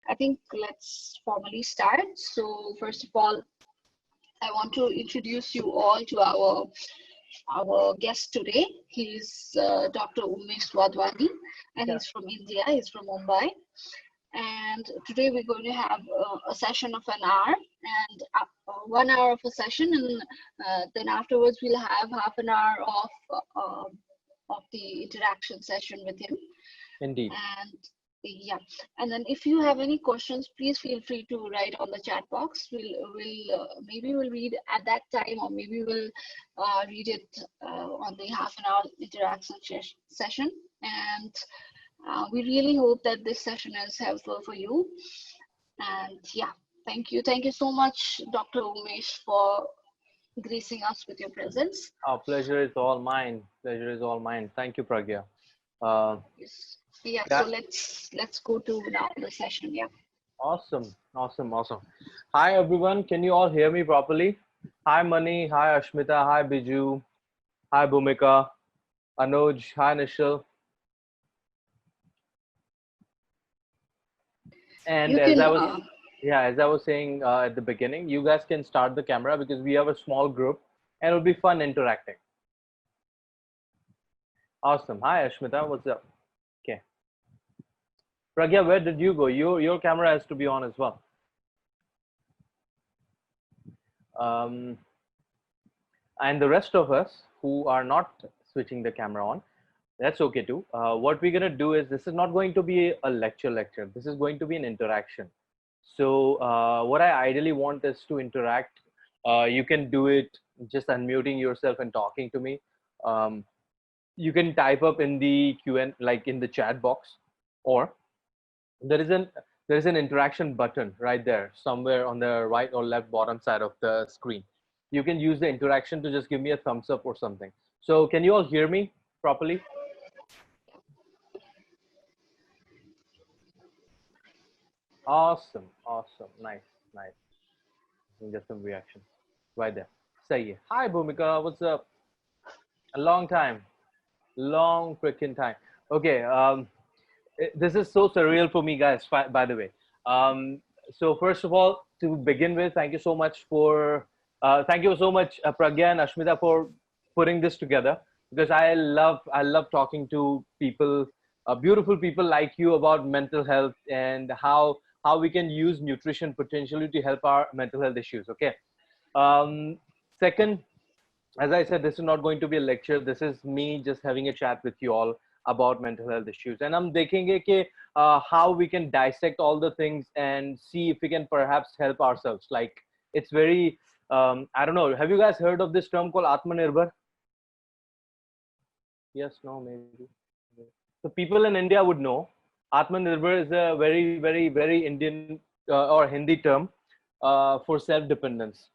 I think let's formally start. So first of all, I want to introduce you all to our guest today. He's Dr. Umesh Wadhwani, and Yeah. he's from India. He's from Mumbai. And today we're going to have a session of an hour, and 1 hour of a session, and then afterwards we'll have half an hour of the interaction session with him. Indeed. And yeah, and then if you have any questions, please feel free to write on the chat box. Maybe we'll read at that time, or maybe we'll read it on the half an hour interaction session. And we really hope that this session is helpful for you. And yeah, thank you so much, Dr. Umesh, for gracing us with your presence. Our pleasure is all mine. Pleasure is all mine. Thank you, Pragya. Uh, Yes. Yeah, so yeah, let's go to now the session. Yeah. awesome, awesome, awesome. Hi, everyone. Can you all hear me properly? Hi, Mani. Hi, Ashmita. Hi, Biju. Hi, Bhumika. Anuj. Hi, Nishal. And You as can I was, yeah, as I was saying at the beginning, you guys can start the camera because we have a small group and it'll be fun interacting. Awesome. Hi, Ashmita. What's up? Okay. Pragya, where did you go? Your camera has to be on as well. Um, and the rest of us who are not switching the camera on, that's okay too. What we're gonna do is this is not going to be a lecture. This is going to be an interaction. So what I ideally want is to interact. You can do it just unmuting yourself and talking to me. Um, you can type up in the Q&A, like in the chat box, or there is an interaction button right there somewhere on the right or left bottom side of the screen. You can use the interaction to just give me a thumbs up or something. So can you all hear me properly? Awesome, awesome, nice, nice. You can get some reaction right there. Say it. Hi Bhumika, what's up? A long freaking time. Okay, this is so surreal for me, guys. By the way, um, so first of all, to begin with, thank you so much, Pragya and Ashmita, for putting this together because I love talking to people, beautiful people like you about mental health and how we can use nutrition potentially to help our mental health issues. Okay. Um, Second, as I said, this is not going to be a lecture. This is me just having a chat with you all about mental health issues. And I'm thinking how we can dissect all the things and see if we can perhaps help ourselves. Like it's very, I don't know. Have you guys heard of this term called Atmanirbhar? Yes, no, maybe. So people in India would know. Atmanirbhar is a very, very, very Indian or Hindi term for self-dependence.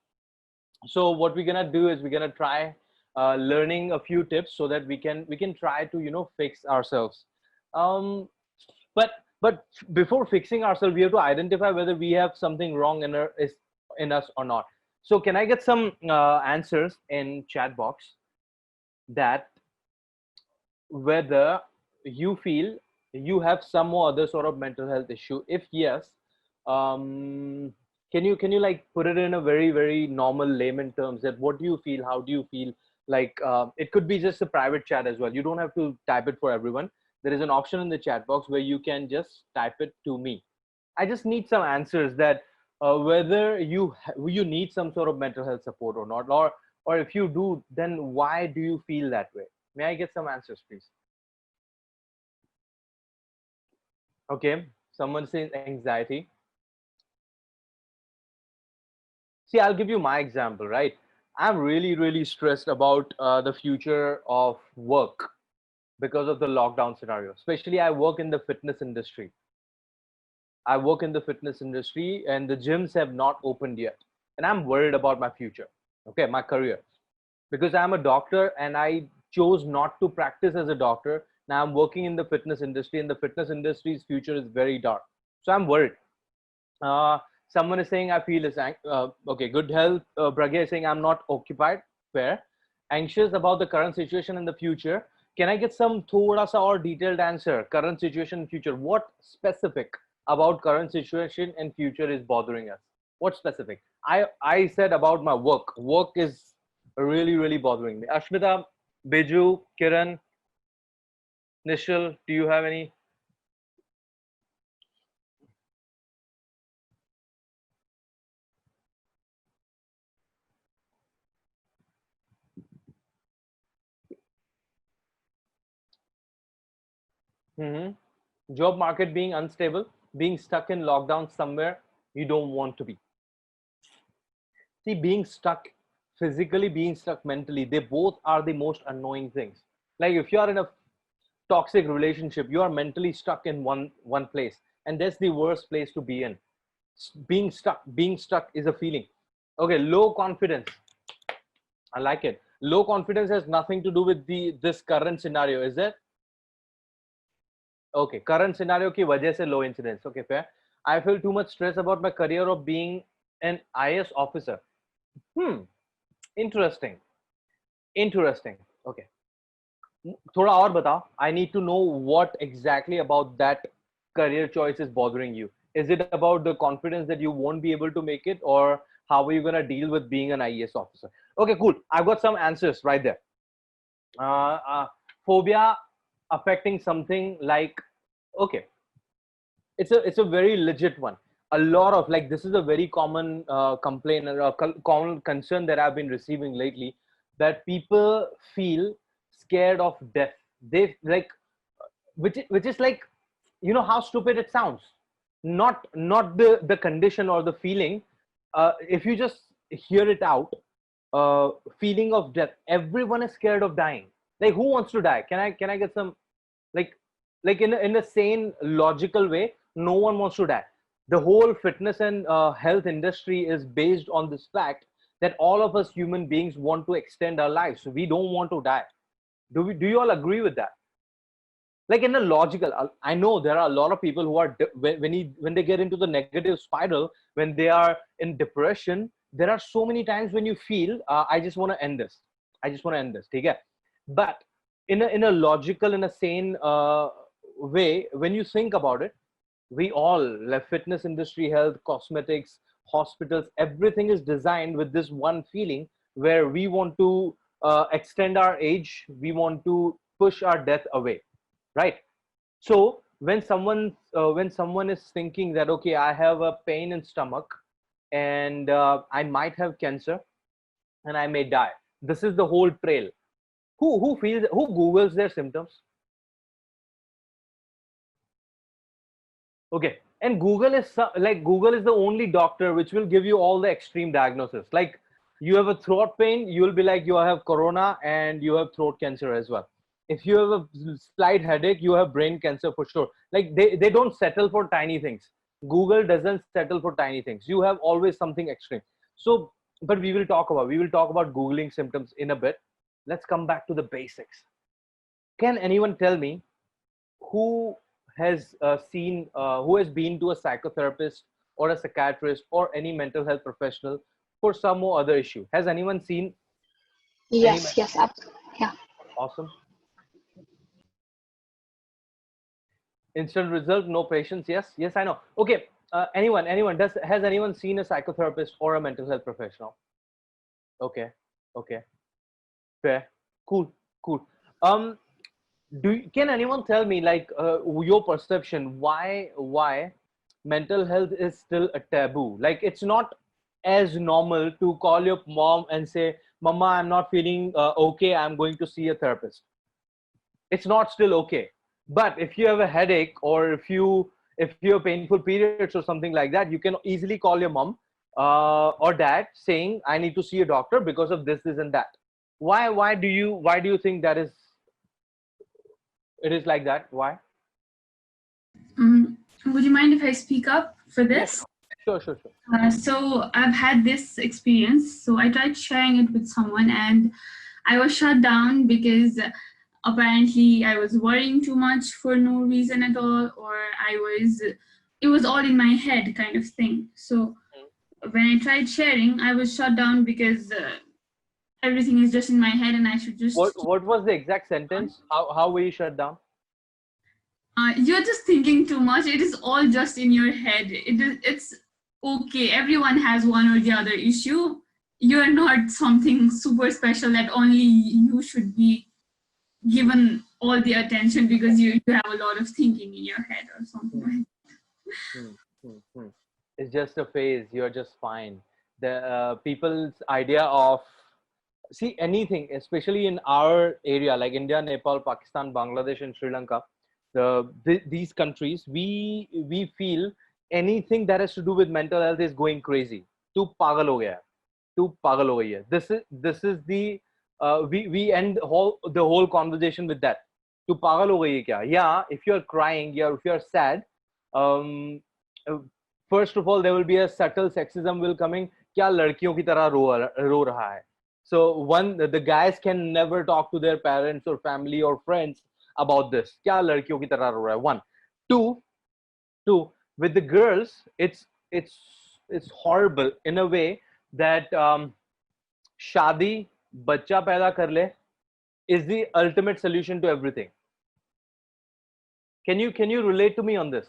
So what we're gonna do is we're gonna try learning a few tips so that we can try to fix ourselves. um but before fixing ourselves we have to identify whether we have something wrong in us or not. So can I get some answers in chat box that whether you feel you have some or other sort of mental health issue? If yes, um, can you like put it in a very very normal layman terms that what do you feel? How do you feel? Like it could be just a private chat as well. You don't have to type it for everyone. There is an option in the chat box where you can just type it to me. I just need some answers that whether you need some sort of mental health support or not, or if you do, then why do you feel that way? May I get some answers, please? Okay, someone says anxiety. See, I'll give you my example, right? I'm really, really stressed about the future of work because of the lockdown scenario. Especially, I work in the fitness industry. I work in the fitness industry, and the gyms have not opened yet. And I'm worried about my future, okay, my career. Because I'm a doctor and I chose not to practice as a doctor. Now I'm working in the fitness industry, and the fitness industry's future is very dark. So I'm worried. Uh, Someone is saying I feel is okay. Good health. Bragya is saying I'm not occupied. Fair. Anxious about the current situation in the future. Can I get some thoda sa or detailed answer? Current situation, future. What specific about current situation and future is bothering us? What specific? I said about my work. Work is really bothering me. Ashmita, Biju, Kiran, Nishal, do you have any? Job market being unstable, being stuck in lockdown somewhere you don't want to be. See, being stuck physically, being stuck mentally, they both are the most annoying things. Like if you are in a toxic relationship, you are mentally stuck in one place, and that's the worst place to be in. Being stuck is a feeling. Okay, low confidence. I like it. Low confidence has nothing to do with this current scenario, is it? Okay, current scenario ki wajah se low incidence. Okay, fair. I feel too much stress about my career of being an IS officer. Interesting. Interesting. Okay. थोड़ा और बताओ. I need to know what exactly about that career choice is bothering you. Is it about the confidence that you won't be able to make it, or how are you going to deal with being an IAS officer? Okay, cool. I've got some answers right there. Phobia affecting something like, okay, it's a very legit one. A lot of, like, this is a very common complaint or a common concern that I've been receiving lately, that people feel scared of death. They like, which is like, you know how stupid it sounds. Not the condition or the feeling. If you just hear it out, feeling of death. Everyone is scared of dying. Like, who wants to die? Can I get some, like in a sane logical way? No one wants to die. The whole fitness and health industry is based on this fact that all of us human beings want to extend our lives. So we don't want to die. Do you all agree with that? Like, in a logical, I know there are a lot of people who are when they get into the negative spiral, when they are in depression, there are so many times when you feel, I just want to end this. I just want to end this. Okay? But in a logical, in a sane way, when you think about it, we all, like fitness industry, health, cosmetics, hospitals, everything is designed with this one feeling where we want to extend our age, we want to push our death away, right? So when someone is thinking that, okay, I have a pain in stomach, and I might have cancer, and I may die, this is the whole trail. Who googles their symptoms? Okay, and Google is Google is the only doctor which will give you all the extreme diagnosis. Like, you have a throat pain, you will be like, you have corona and you have throat cancer as well. If you have a slight headache, you have brain cancer for sure. Like, they don't settle for tiny things. Google doesn't settle for tiny things. You have always something extreme. So, but we will talk about Googling symptoms in a bit. Let's come back to the basics. Can anyone tell me who has who has been to a psychotherapist or a psychiatrist or any mental health professional for some or other issue? Has anyone seen? Yes, yeah. Awesome. Instant result, no patience. Yes, I know. Okay, anyone has anyone seen a psychotherapist or a mental health professional? Okay, fair, cool. Can anyone tell me, like, your perception, why mental health is still a taboo? Like, it's not as normal to call your mom and say, mama, I'm not feeling okay, I'm going to see a therapist. It's not still okay. But if you have a headache, or if you have painful periods or something like that, you can easily call your mom or dad saying, I need to see a doctor because of this and that. Why do you think that is, it is like that? Why? Would you mind if I speak up for this? Sure. So I've had this experience. So I tried sharing it with someone and I was shut down because apparently I was worrying too much for no reason at all, or it was all in my head kind of thing. So when I tried sharing, I was shut down because everything is just in my head and I should just... What was the exact sentence? How were you shut down? You're just thinking too much. It is all just in your head. It's okay. Everyone has one or the other issue. You're not something super special that only you should be given all the attention because you have a lot of thinking in your head or something like Hmm, It's just a phase. You're just fine. The people's idea of see anything, especially in our area like India, Nepal, Pakistan, Bangladesh, and Sri Lanka, these countries, we feel anything that has to do with mental health is going crazy. तू पागल हो गया है, तू पागल हो गई है. This is the we end the whole conversation with that. तू पागल हो गई है क्या? Yeah, if you're crying, if you're sad, um, first of all there will be a subtle sexism will coming. क्या लड़कियों की तरह रो रहा है? So one, the guys can never talk to their parents or family or friends about this. क्या लड़कियों की तरह रो रहा है? One, two. With the girls, it's horrible in a way that शादी बच्चा पैदा कर ले is the ultimate solution to everything. Can you relate to me on this?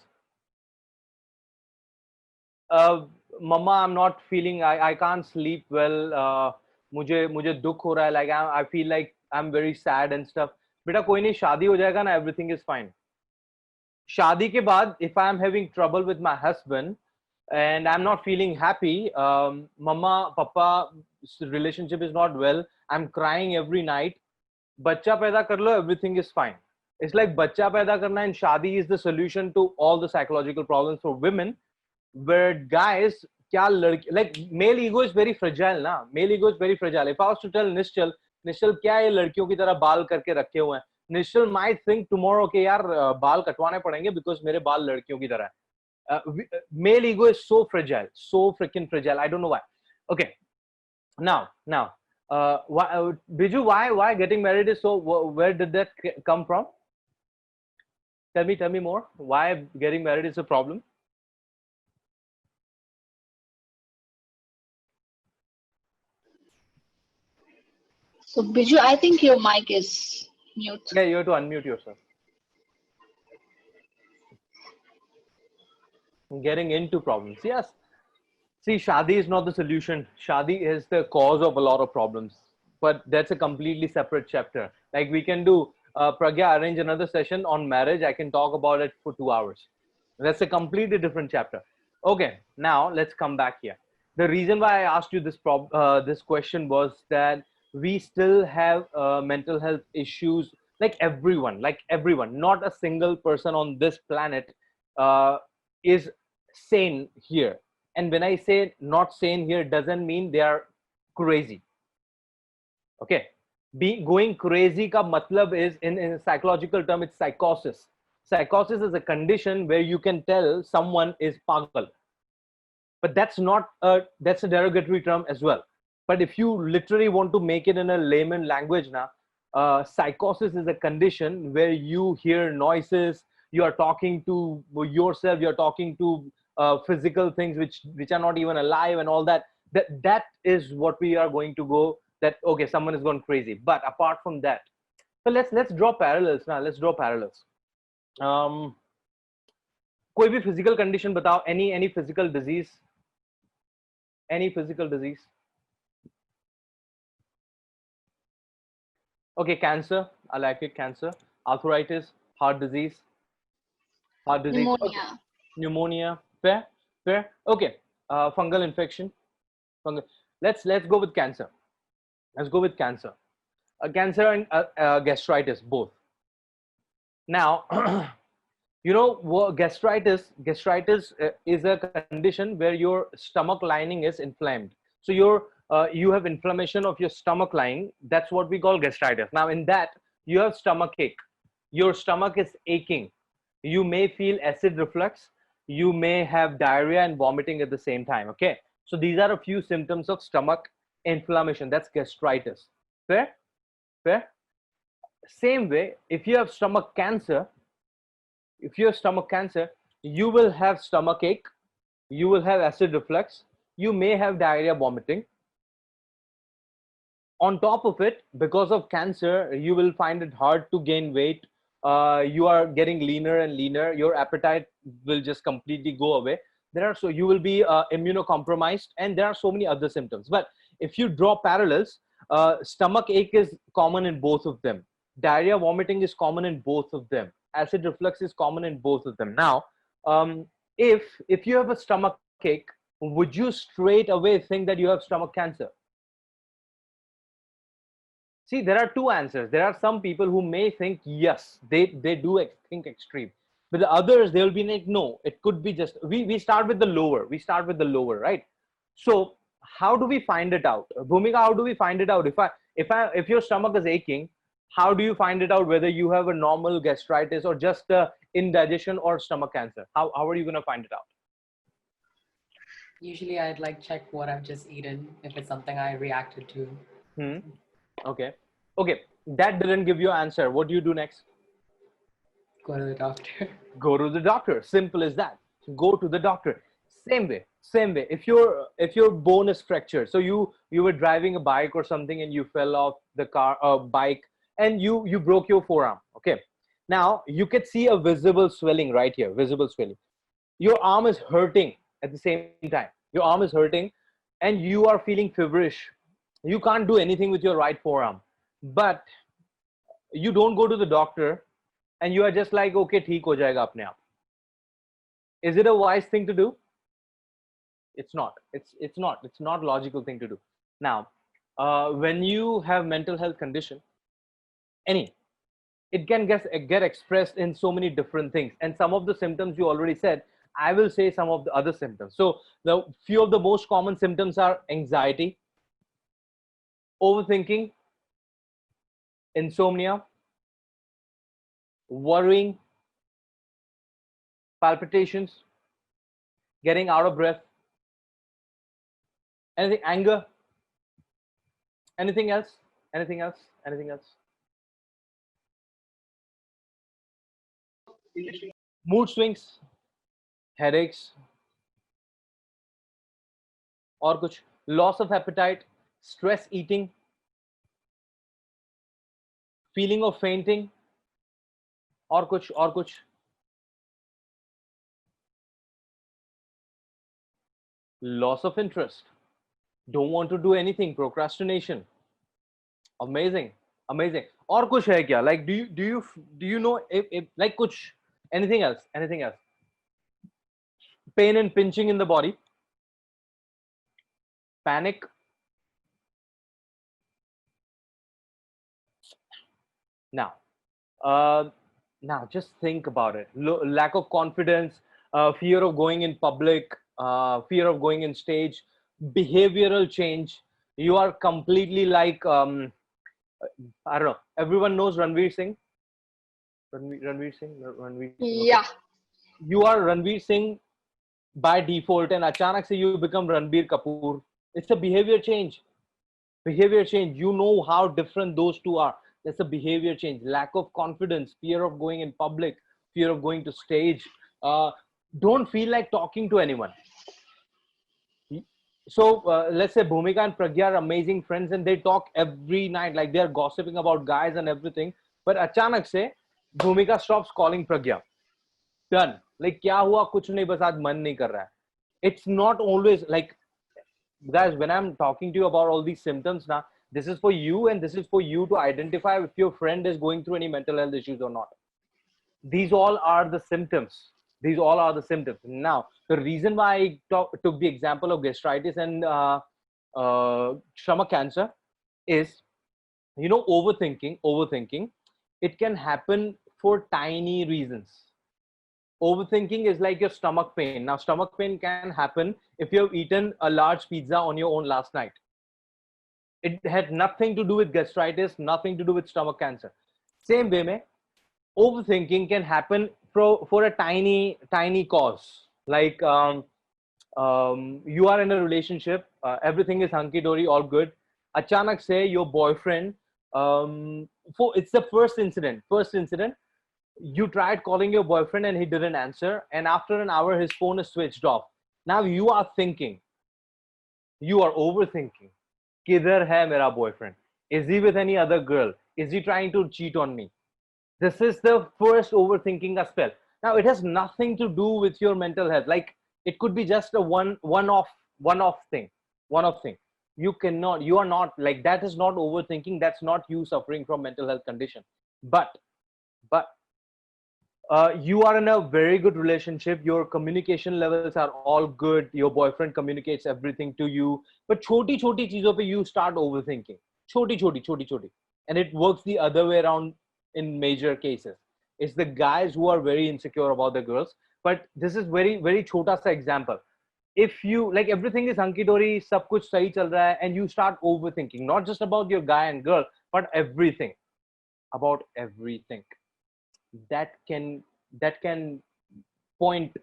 Mama, I'm not feeling. I can't sleep well. मुझे दुख हो रहा है. Like I feel like I'm very sad and stuff. बेटा कोई नहीं, शादी हो जाएगा ना, everything is fine. शादी के बाद, if I'm having trouble with my husband and I'm not feeling happy, mama, papa relationship is not well, I'm crying every night. बच्चा पैदा कर लो, everything is fine. It's like बच्चा पैदा करना and शादी is the solution to all the psychological problems for women. Where guys, क्या लड़की, like male ego is very fragile ना, male ego is very fragile. If I was to tell Nishchal क्या ये लड़कियों की तरह बाल करके रखे हुए हैं, Nishchal might think tomorrow के यार बाल कटवाने पड़ेंगे because मेरे बाल लड़कियों की तरह है. Male ego is so fragile, so freaking fragile. I don't know why. Okay, now, Biju, why getting married is so? Where did that come from? Tell me more. Why getting married is a problem? So Biju, I think your mic is mute. Yeah, you have to unmute yourself. Getting into problems. Yes. See, shadi is not the solution. Shadi is the cause of a lot of problems. But that's a completely separate chapter. Like we can do, Pragya, arrange another session on marriage. I can talk about it for 2 hours. That's a completely different chapter. Okay, now let's come back here. The reason why I asked you this question was that we still have mental health issues, like everyone, not a single person on this planet is sane here. And when I say not sane here, doesn't mean they are crazy. Okay, going crazy ka matlab is, in a psychological term, it's psychosis. Psychosis is a condition where you can tell someone is pagal, but that's a derogatory term as well. But if you literally want to make it in a layman language now, psychosis is a condition where you hear noises, you are talking to yourself, you're talking to physical things which are not even alive and all that. That is what we are going to go, that okay, someone is gone crazy. But apart from that, so let's draw parallels now. Let's draw parallels. कोई भी physical condition बताओ, any physical disease, Okay, cancer, I like it. Cancer, arthritis, heart disease, Pneumonia. Okay. Pneumonia, fair. Okay, fungal infection, Let's go with cancer. Cancer and gastritis, both. Now, you know what gastritis is a condition where your stomach lining is inflamed. So you have inflammation of your stomach lining. That's what we call gastritis. Now in that, you have stomach ache. Your stomach is aching. You may feel acid reflux. You may have diarrhea and vomiting at the same time. Okay, so these are a few symptoms of stomach inflammation. That's gastritis. Fair. Same way, if you have stomach cancer, you will have stomach ache, you will have acid reflux, you may have diarrhea, vomiting. On top of it, because of cancer, you will find it hard to gain weight, you are getting leaner and leaner. Your appetite will just completely go away. So you will be immunocompromised, and there are so many other symptoms. But if you draw parallels, stomach ache is common in both of them. Diarrhea, vomiting is common in both of them. Acid reflux is common in both of them. Now, if you have a stomach ache, would you straight away think that you have stomach cancer? See, there are two answers. There are some people who may think yes, they do think extreme, but the others, they will be like, no, it could be just, we start with the lower. We start with the lower, right? So how do we find it out? Bhumika, how do we find it out? If your stomach is aching, how do you find it out whether you have a normal gastritis or just indigestion or stomach cancer? How are you going to find it out? Usually I'd like check what I've just eaten, if it's something I reacted to. Okay. That didn't give you an answer. What do you do next? Go to the doctor. Go to the doctor. Simple as that. Go to the doctor. Same way. If your bone is fractured, so you were driving a bike or something and you fell off the bike and you broke your forearm. Okay. Now you could see a visible swelling right here. Visible swelling. Your arm is hurting at the same time. Your arm is hurting and you are feeling feverish. You can't do anything with your right forearm, but you don't go to the doctor and you are just like, okay, theek ho jayega apne aap. Is it a wise thing to do? It's not. It's not logical thing to do. Now, when you have mental health condition, it can get expressed in so many different things. And some of the symptoms you already said, I will say some of the other symptoms. So the few of the most common symptoms are anxiety, overthinking, insomnia, worrying, palpitations, getting out of breath, anything, anger, anything else? Mood swings, headaches, और कुछ, loss of appetite, stress eating, feeling of fainting, और कुछ, loss of interest, don't want to do anything, procrastination. Amazing. और कुछ है क्या? Like, do you know if like कुछ, anything else? Pain and pinching in the body, panic, now just think about it. Lack of confidence, fear of going in public, fear of going in stage, behavioral change. You are completely like I don't know, everyone knows Ranveer Singh. Ranveer Singh. Okay. Yeah. You are Ranveer Singh by default, and achanak se you become Ranbir Kapoor. It's a behavior change. You know how different those two are. That's a behavior change. Lack of confidence, fear of going in public, fear of going to stage, don't feel like talking to anyone. So let's say Bhumika and Pragya are amazing friends and they talk every night, like they're gossiping about guys and everything. But achanak se Bhumika stops calling Pragya. Done. Like kya hua? Kuch nahi, bas aaj man nahi kar raha hai. It's not always like, guys, when I'm talking to you about all these symptoms now, this is for you, and this is for you to identify if your friend is going through any mental health issues or not. These all are the symptoms. Now, the reason why I took the example of gastritis and stomach cancer is, you know, overthinking, it can happen for tiny reasons. Overthinking is like your stomach pain. Now, stomach pain can happen if you have eaten a large pizza on your own last night. It had nothing to do with gastritis, nothing to do with stomach cancer. Same way, mein, overthinking can happen for a tiny cause. Like you are in a relationship, everything is hunky-dory, all good. Achanak say your boyfriend, it's the first incident. You tried calling your boyfriend and he didn't answer, and after an hour his phone is switched off. Now you are overthinking. Kidhar hai mera boyfriend? Is he with any other girl? Is he trying to cheat on me? This is the first overthinking a spell. Now it has nothing to do with your mental health. Like it could be just a one-off thing. One-off thing. You are not like that is not overthinking. That's not you suffering from mental health condition. But you are in a very good relationship. Your communication levels are all good. Your boyfriend communicates everything to you. But choti choti cheezon pe you start overthinking. Choti choti. And it works the other way around in major cases. It's the guys who are very insecure about the girls. But this is very chota sa example. If you like everything is hunky dory, sab kuch sahi chal raha hai, and you start overthinking, not just about your guy and girl, but everything, about everything that can point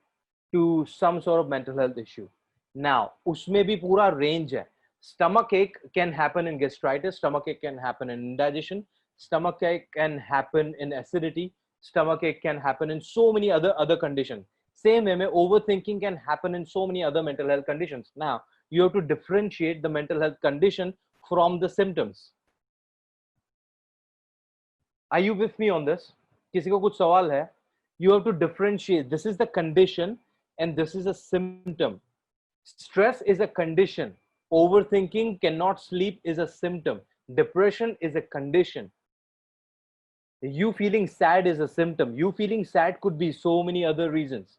to some sort of mental health issue. Now, उसमें भी पूरा range है. Stomach ache can happen in gastritis. Stomach ache can happen in indigestion. Stomach ache can happen in acidity. Stomach ache can happen in so many other conditions. Same way, overthinking can happen in so many other mental health conditions. Now, you have to differentiate the mental health condition from the symptoms. Are you with me on this? किसी को कुछ सवाल है? You have to differentiate. This is the condition and this is a symptom. Stress is a condition. Overthinking, cannot sleep is a symptom. Depression is a condition. You feeling sad is a symptom. You feeling sad could be so many other reasons.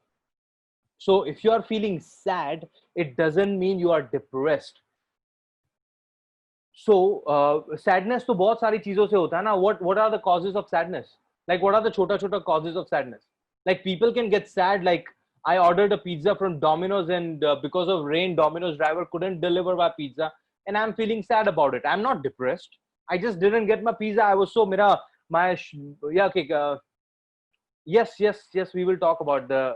So if you are feeling sad, it doesn't mean you are depressed. So sadness तो बहुत सारी चीजों से होता है ना. What are the causes of sadness? Like what are the chota causes of sadness? Like people can get sad. Like I ordered a pizza from Domino's and because of rain, Domino's driver couldn't deliver my pizza, and I'm feeling sad about it. I'm not depressed. I just didn't get my pizza. I was so yeah, okay. Yes. We will talk about the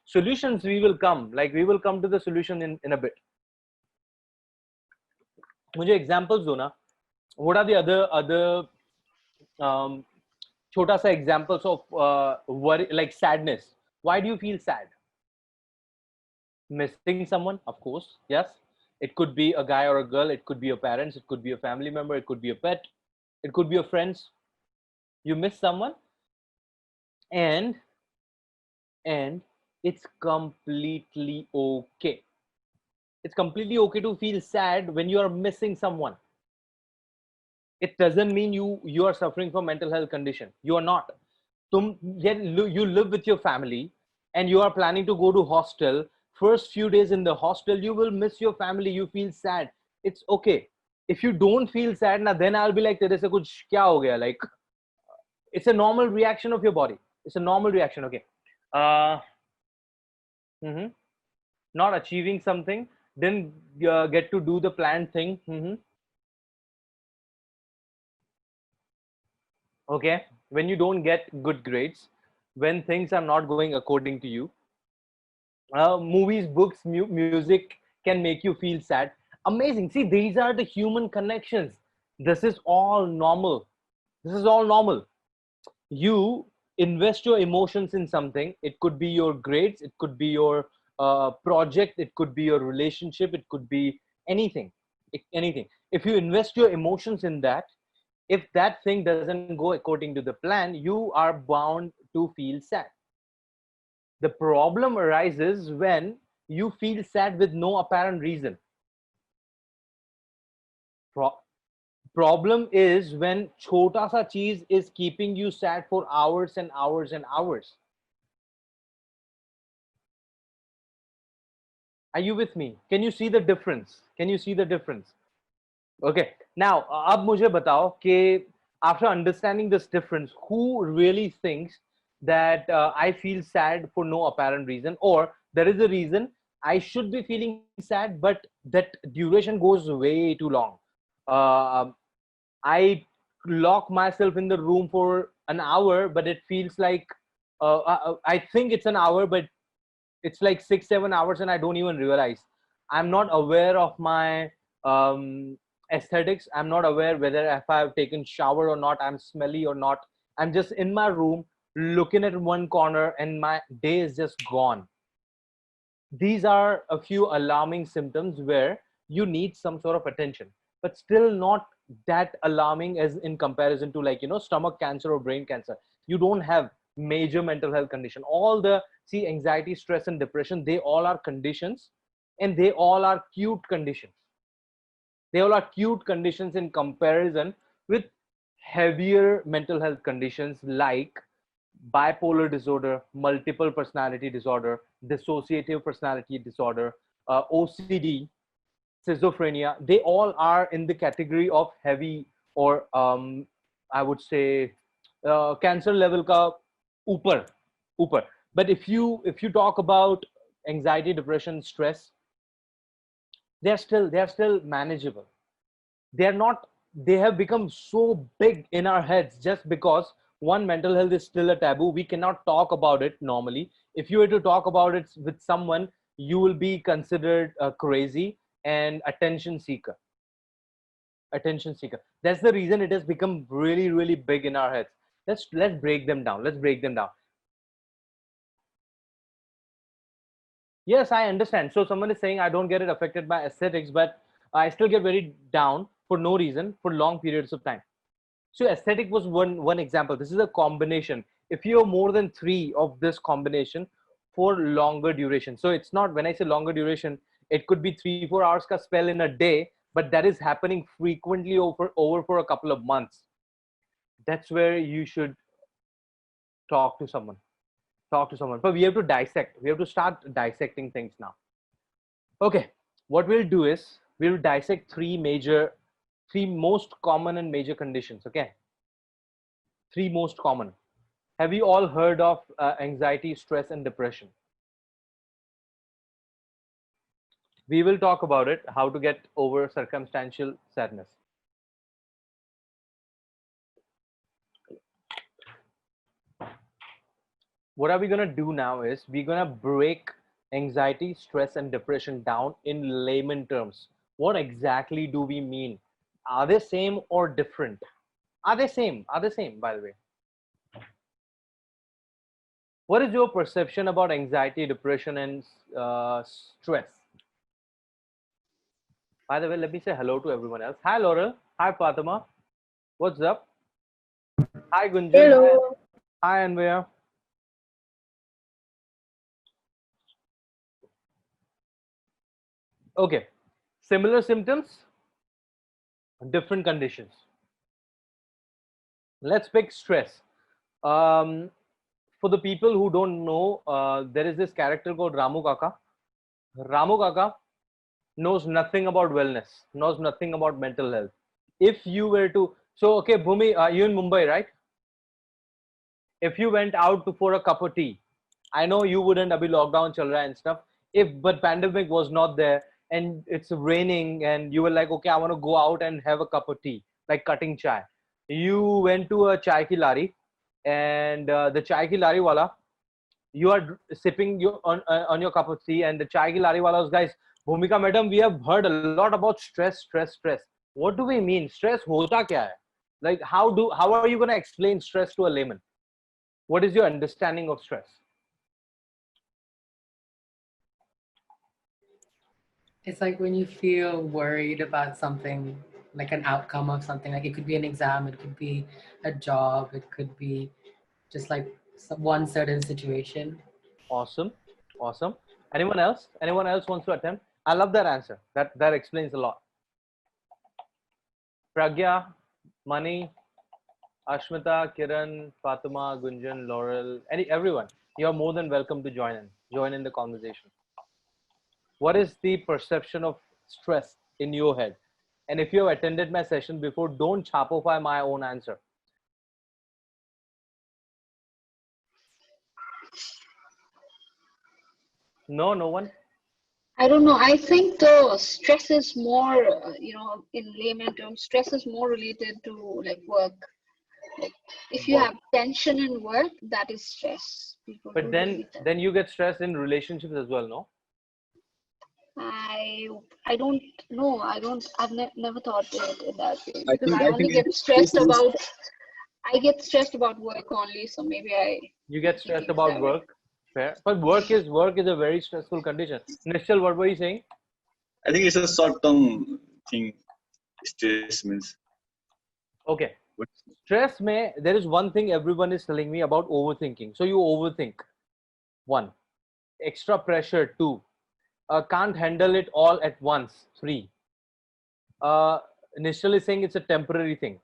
solutions. We will come to the solution in a bit. मुझे examples दो ना. What are the other छोटा सा examples of worry, like sadness? Why do you feel sad? Missing someone, of course. Yes, it could be a guy or a girl. It could be your parents. It could be a family member. It could be a pet. It could be your friends. You miss someone, and it's completely okay. It's completely okay to feel sad when you are missing someone. It doesn't mean you are suffering from mental health condition. You are not. You live with your family and you are planning to go to hostel. First few days in the hostel, you will miss your family. You feel sad. It's okay. If you don't feel sad, now then I'll be like, "Tere se kuch kya ho gaya?" Like, it's a normal reaction of your body. It's a normal reaction. Okay. Not achieving something, didn't get to do the planned thing. Okay. When you don't get good grades, when things are not going according to you, movies, books, music can make you feel sad. Amazing. See, these are the human connections. This is all normal. You invest your emotions in something. It could be your grades. It could be your project. It could be your relationship. It could be anything. Anything. If you invest your emotions in that, if that thing doesn't go according to the plan, you are bound to feel sad. The problem arises when you feel sad with no apparent reason. Problem is when chota sa cheez is keeping you sad for hours and hours and hours. Are you with me? Can you see the difference? Okay. Now, ab mujhe batao कि after understanding this difference, who really thinks that I feel sad for no apparent reason, or there is a reason I should be feeling sad, but that duration goes way too long. I lock myself in the room for an hour, but it feels like I think it's an hour, but it's like 6-7 hours and I don't even realize. I'm not aware of my aesthetics. I'm not aware whether if I've taken shower or not, I'm smelly or not. I'm just in my room looking at one corner and my day is just gone. These are a few alarming symptoms where you need some sort of attention, but still not that alarming as in comparison to, like, you know, stomach cancer or brain cancer. you don't have major mental health condition. All the, see, anxiety, stress, and depression, they all are conditions, and they all are cute conditions. They all are cute conditions in comparison with heavier mental health conditions like bipolar disorder, multiple personality disorder, dissociative personality disorder, OCD, schizophrenia. They all are in the category of heavy, or I would say cancer level ka upar, upar. But if you talk about anxiety, depression, stress, they are still manageable. They are not, they have become so big in our heads just because one, mental health is still a taboo. We cannot talk about it normally. If you were to talk about it with someone, you will be considered crazy and attention seeker. Attention seeker. That's the reason it has become really, really big in our heads. Let's break them down. Let's break them down. Yes, I understand. So someone is saying I don't get it affected by aesthetics, but I still get very down for no reason for long periods of time. So aesthetic was one example. This is a combination. If you have more than 3 of this combination for longer duration. So it's not, when I say longer duration, it could be 3-4 hours ka spell in a day, but that is happening frequently over for a couple of months. That's where you should talk to someone. Talk to someone. But we have to dissect. We have to start dissecting things now. Okay, what we'll do is we'll dissect 3 most common and major conditions. Okay, 3 most common. Have you all heard of anxiety, stress, and depression? We will talk about it, how to get over circumstantial sadness. What are we going to do now is we're going to break anxiety, stress, and depression down in layman terms. What exactly do we mean? Are they same or different? Are they same? Are they same, by the way? What is your perception about anxiety, depression, and stress? By the way, let me say hello to everyone else. Hi, Laurel. Hi, Fatima. What's up? Hi, Gunjan. Hello. Hi, Anvaya. Okay. Similar symptoms, different conditions. Let's pick stress. For the people who don't know, there is this character called Ramu Kaka. Ramu Kaka knows nothing about wellness, knows nothing about mental health. If you were to, so okay, Bhumi, you in Mumbai, right? If you went out for a cup of tea, I know you wouldn't, abhi lockdown chal raha and stuff. But pandemic was not there and it's raining and you were like, okay, I want to go out and have a cup of tea, like cutting chai. You went to a chai ki lari and the chai ki lari wala, you are sipping on your cup of tea and the chai ki lari wala was, guys, Bhumika madam, we have heard a lot about stress. What do we mean? Stress hota kya hai? Like how are you going to explain stress to a layman? What is your understanding of stress? It's like when you feel worried about something, like an outcome of something. Like it could be an exam, it could be a job, it could be just like one certain situation. Awesome. Anyone else wants to attempt? I love that answer. That explains a lot. Pragya, Mani, Ashmita, Kiran, Fatima, Gunjan, Laurel, everyone, you're more than welcome to join in the conversation. What is the perception of stress in your head? And if you have attended my session before, don't chapify my own answer. No one? I don't know. I think the stress is more, in layman terms, stress is more related to like work. Like if you have tension in work, that is stress. But then you get stressed in relationships as well, no? I don't know. I've never thought it in that way. I Because think I get stressed about work only. So maybe you get stressed about work. Fair. But work is a very stressful condition. Nishal, what were you saying? I think it's a short-term thing. Stress means. Okay, Stress mein, there is one thing everyone is telling me about overthinking. So you overthink. One. Extra pressure. Two. Can't handle it all at once. Three. Initially saying it's a temporary thing.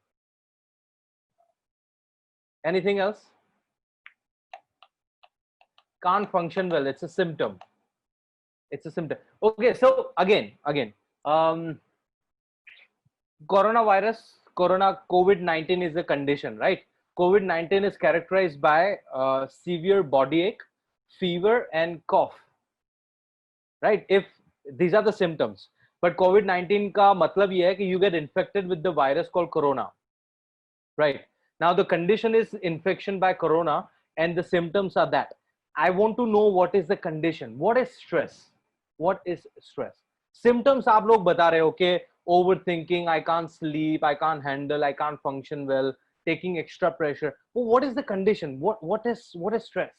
Anything else? Can't function well. It's a symptom. It's a symptom. Okay, so again, coronavirus, COVID-19 is a condition, right? COVID-19 is characterized by severe body ache, fever, and cough, right? If these are the symptoms, but COVID-19 का मतलब ये है कि you get infected with the virus called corona, right? Now the condition is infection by corona, and the symptoms are that. I want to know what is the condition. What is stress? What is stress? Symptoms आप लोग बता रहे हो कि overthinking, I can't sleep, I can't handle, I can't function well, taking extra pressure. Well, what is the condition? What is stress?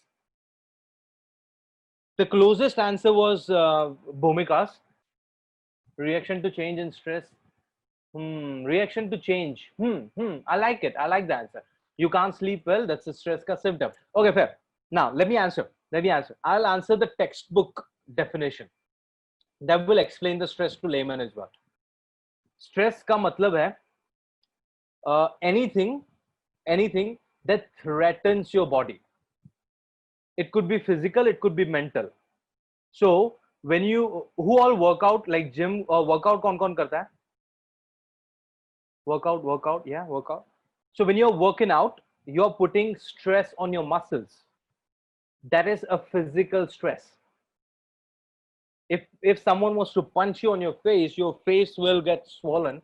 The closest answer was Bhumika's reaction to change and stress. Reaction to change. I like it. I like the answer. You can't sleep well. That's a stress ka symptom. Okay, fair. Now let me answer. I'll answer the textbook definition. That will explain the stress to layman as well. Stress का मतलब है anything that threatens your body. It could be physical, it could be mental. So when you who all work out like gym or workout कौन करता है? Workout, yeah, workout. So when you're working out, you're putting stress on your muscles. That is a physical stress. If someone was to punch you on your face will get swollen.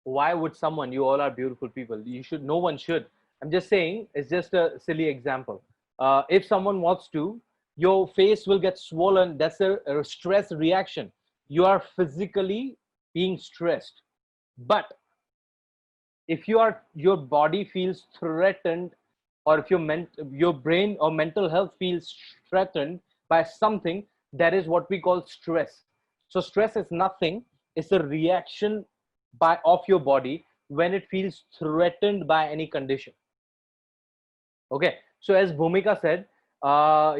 Why would someone? You all are beautiful people. No one should. I'm just saying, it's just a silly example. If someone wants to, your face will get swollen. That's a stress reaction. You are physically being stressed. But if your body feels threatened, or if your brain or mental health feels threatened by something, that is what we call stress. So stress is nothing. It's a reaction of your body when it feels threatened by any condition. Okay. So as Bhumika said,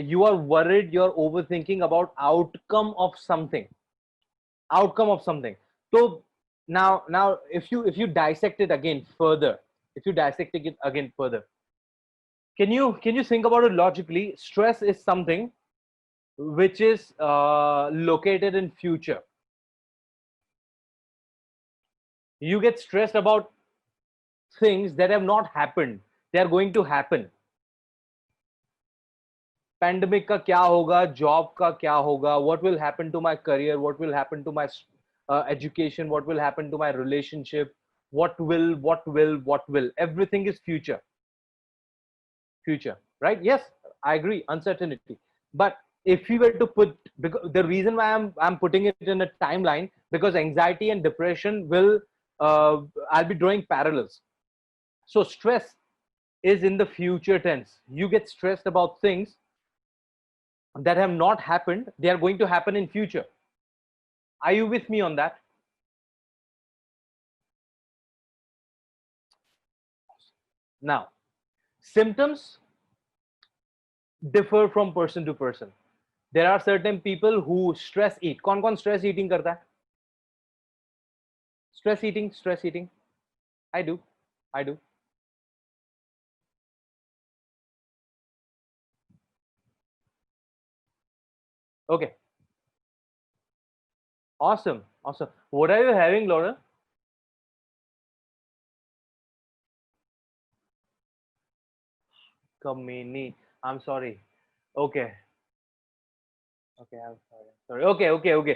you are worried, you're overthinking about outcome of something. So now if you dissect it again further, can you think about it logically? Stress is something which is located in future. You get stressed about things that have not happened. They are going to happen. Pandemic का क्या होगा, job का क्या होगा, what will happen to my career, what will happen to my education, what will happen to my relationship, what will. Everything is future, right? Yes, I agree, uncertainty. But if we were to put, because the reason why I'm putting it in a timeline, because anxiety and depression will, I'll be drawing parallels. So stress is in the future tense. You get stressed about things that have not happened. They are going to happen in future. Are you with me on that? Now, symptoms differ from person to person. There are certain people who stress eat. कौन stress eating करता है? Stress eating. I do. Okay. Awesome. What are you having, Laura? Kamini. I'm sorry. Okay. I'm sorry. Okay.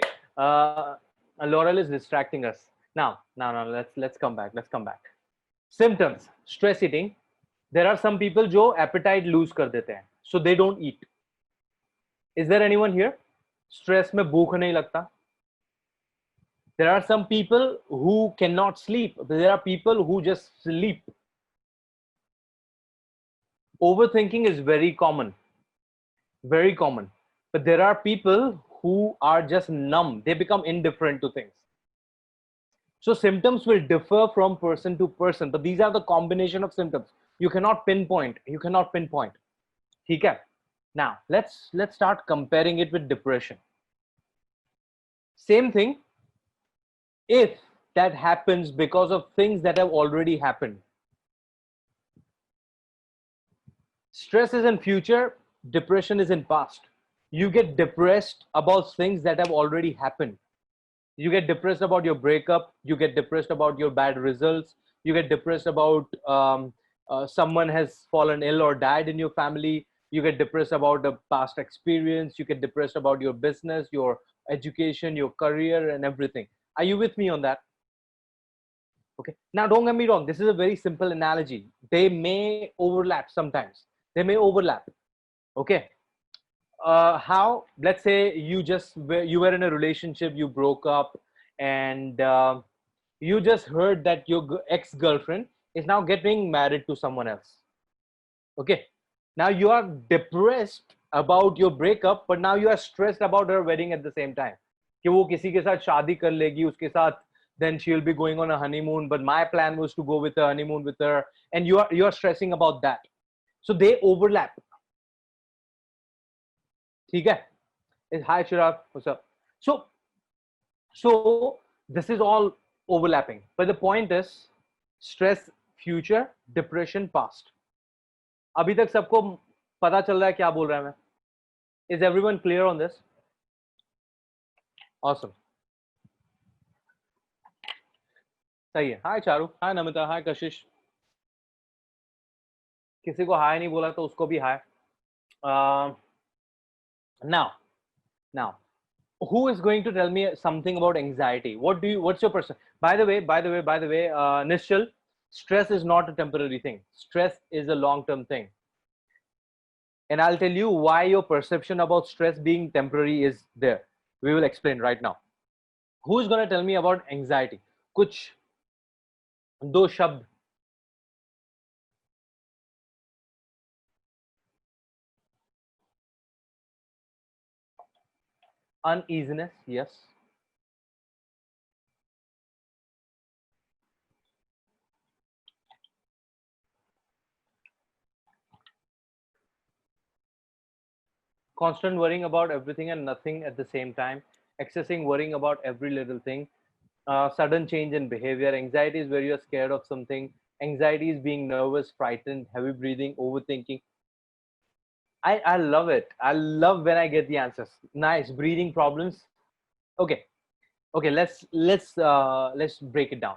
Laurel is distracting us. Now, let's come back. Symptoms. Stress eating. There are some people जो appetite lose कर देते हैं, so they don't eat. Is there anyone here? Stress में भूख नहीं लगता. There are some people who cannot sleep. There are people who just sleep. Overthinking is very common. But there are people who are just numb. They become indifferent to things. So symptoms will differ from person to person, but these are the combination of symptoms. You cannot pinpoint. Okay. Now let's start comparing it with depression. Same thing. If that happens because of things that have already happened. Stress is in future, depression is in past. You get depressed about things that have already happened. You get depressed about your breakup, you get depressed about your bad results, you get depressed about someone has fallen ill or died in your family, you get depressed about the past experience, you get depressed about your business, your education, your career, and everything. Are you with me on that? Okay, now don't get me wrong, this is a very simple analogy. They may overlap sometimes. They may overlap. Okay. How? Let's say you were in a relationship, you broke up, and you just heard that your ex-girlfriend is now getting married to someone else. Okay. Now you are depressed about your breakup, but now you are stressed about her wedding at the same time. कि वो किसी के साथ शादी कर लेगी, उसके साथ, then she'll be going on a honeymoon. But my plan was to go with a honeymoon with her, and you are stressing about that. So they overlap. ठीक है? Hi Chirag, what's up? So this is all overlapping, but the point is stress future, depression past. अभी तक सबको पता चल रहा है क्या बोल रहा है मैं? Is everyone clear on this? Awesome. सही है. Hi Charu, hi Namita, hi कशिश. किसी को हाय नहीं बोला तो उसको भी हाय. Now, who is going to tell me something about anxiety? What's your person? By the way, Nishchal, stress is not a temporary thing. Stress is a long-term thing. And I'll tell you why your perception about stress being temporary is there. We will explain right now. Who is going to tell me about anxiety? Kuch do shabd. Uneasiness, yes. Constant worrying about everything and nothing at the same time. Excessing worrying about every little thing. Sudden change in behavior. Anxiety is where you're scared of something. Anxiety is being nervous, frightened, heavy breathing, overthinking. I love it. I love when I get the answers. Nice. Breathing problems. Okay. Let's break it down.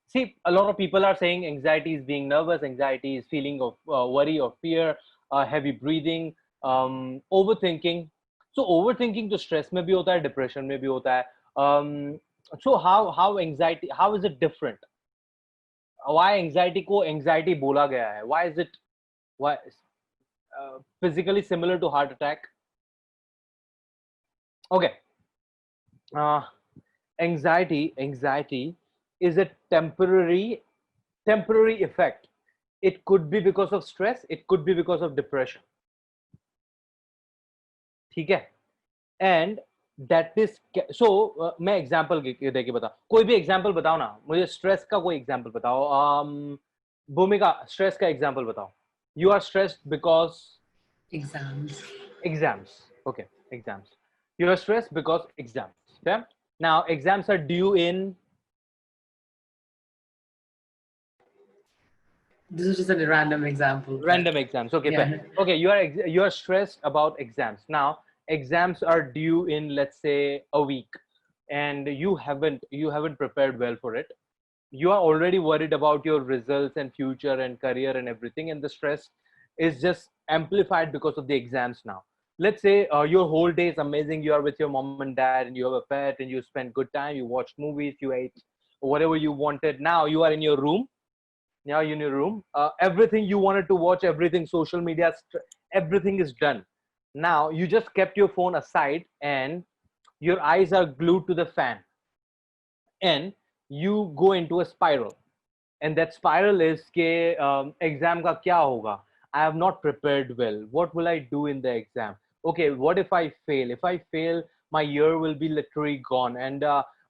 See, a lot of people are saying anxiety is being nervous, anxiety is feeling of worry or fear, heavy breathing, overthinking. So overthinking to stress में भी होता है, depression में भी होता है. So how anxiety, how is it different? Why anxiety को anxiety बोला गया है? Why is it physically similar to heart attack? Okay. Anxiety is a temporary effect. It could be because of stress, it could be because of depression. ठीक है? And that is so मैं example देके बता. कोई भी example बताओ ना. मुझे stress का कोई example बताओ. भूमिका, stress का example बताओ. You are stressed because Exams. Okay, exams. You are stressed because exams. Okay. Now exams are due in. This is just a random example. Random exams. Okay. Yeah. Okay. You are stressed about exams. Now exams are due in, let's say, a week, and you haven't prepared well for it. You are already worried about your results and future and career and everything, and the stress is just amplified because of the exams now. Let's say your whole day is amazing. You are with your mom and dad, and you have a pet, and you spend good time. You watched movies, you ate whatever you wanted. Now you are in your room. Everything you wanted to watch, everything, social media, everything is done. Now you just kept your phone aside, and your eyes are glued to the fan, and you go into a spiral. And that spiral is के exam का क्या होगा? I have not prepared well. What will I do in the exam? Okay, what if I fail? If I fail, my year will be literally gone, and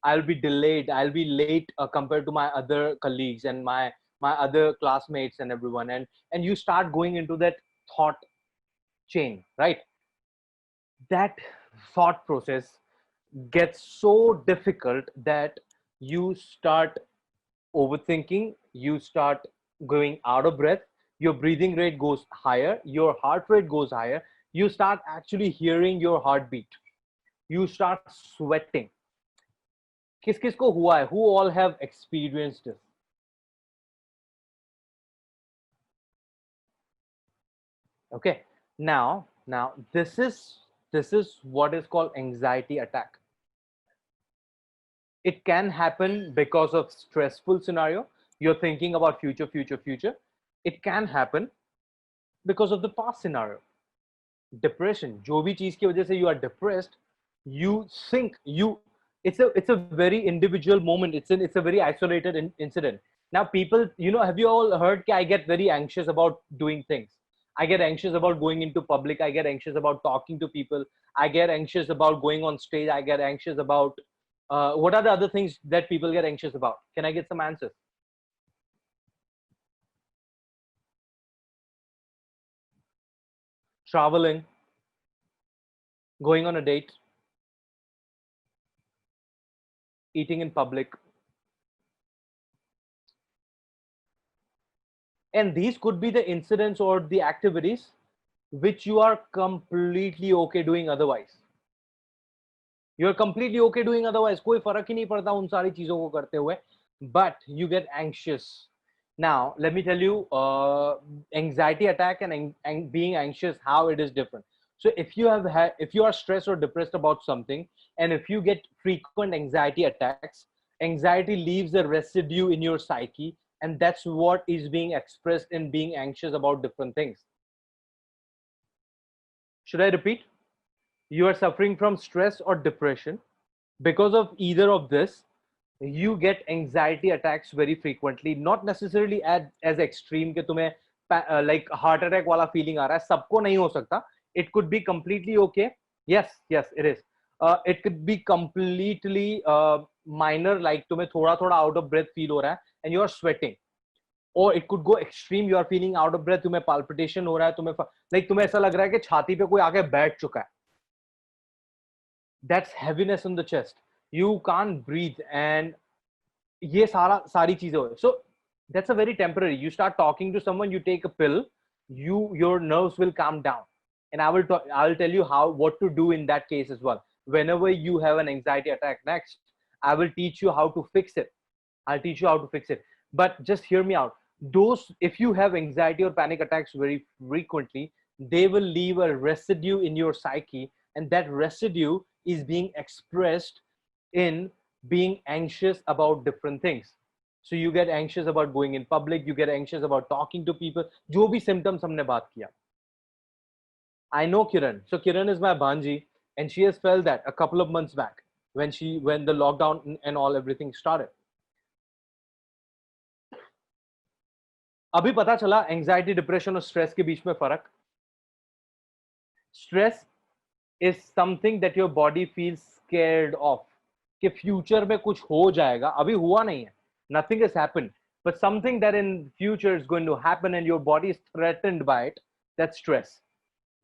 I'll be delayed, I'll be late compared to my other colleagues and my other classmates and everyone, and you start going into that thought chain, right? That thought process gets so difficult that you start overthinking, you start going out of breath, your breathing rate goes higher, your heart rate goes higher, you start actually hearing your heartbeat, you start sweating. किस किस को हुआ है? Who all have experienced this? Okay, now this is what is called anxiety attack. It can happen because of stressful scenario. You're thinking about future. It can happen because of the past scenario. Depression, जो भी चीज की वजह से you are depressed, you think it's a very individual moment. It's a very isolated incident. Now people, have you all heard that I get very anxious about doing things? I get anxious about going into public. I get anxious about talking to people. I get anxious about going on stage. I get anxious about what are the other things that people get anxious about? Can I get some answers? Traveling, going on a date, eating in public. And these could be the incidents or the activities which you are completely okay doing otherwise. You're completely okay doing otherwise. कोई फर्क ही नहीं पड़ता उन सारी चीजों को करते हुए, but you get anxious. Now, let me tell you, anxiety attack and being anxious, how it is different. So if you are stressed or depressed about something, and if you get frequent anxiety attacks, anxiety leaves a residue in your psyche, and that's what is being expressed in being anxious about different things. Should I repeat? You are suffering from stress or depression. Because of either of this, you get anxiety attacks very frequently, not necessarily as extreme कि तुम्हें like heart attack वाला feeling आ रहा है. सबको नहीं हो सकता. It could be completely okay. Yes, it is. It could be completely minor, like तुम्हें थोड़ा थोड़ा out of breath feel हो रहा है and you are sweating. Or it could go extreme, you are feeling out of breath, तुम्हें palpitation हो रहा है, तुम्हें ऐसा लग रहा है कि छाती पे कोई आके बैठ चुका है. That's heaviness in the chest. You can't breathe, and ये सारी चीजें हो. So that's a very temporary. You start talking to someone, you take a pill, your nerves will calm down, and I will tell you what to do in that case as well. Whenever you have an anxiety attack next, I will teach you how to fix it. I'll teach you how to fix it. But just hear me out. If you have anxiety or panic attacks very frequently, they will leave a residue in your psyche, and that residue is being expressed in being anxious about different things. So you get anxious about going in public, you get anxious about talking to people. जो भी symptoms हमने बात किया. I know Kiran. So Kiran is my Bhanji, and she has felt that a couple of months back when the lockdown and everything started. अभी पता चला anxiety, depression और stress के बीच में फर्क. Stress is something that your body feels scared of. कि future में कुछ हो जाएगा, अभी हुआ नहीं है. Nothing has happened, but something that in future is going to happen and your body is threatened by it. That's stress.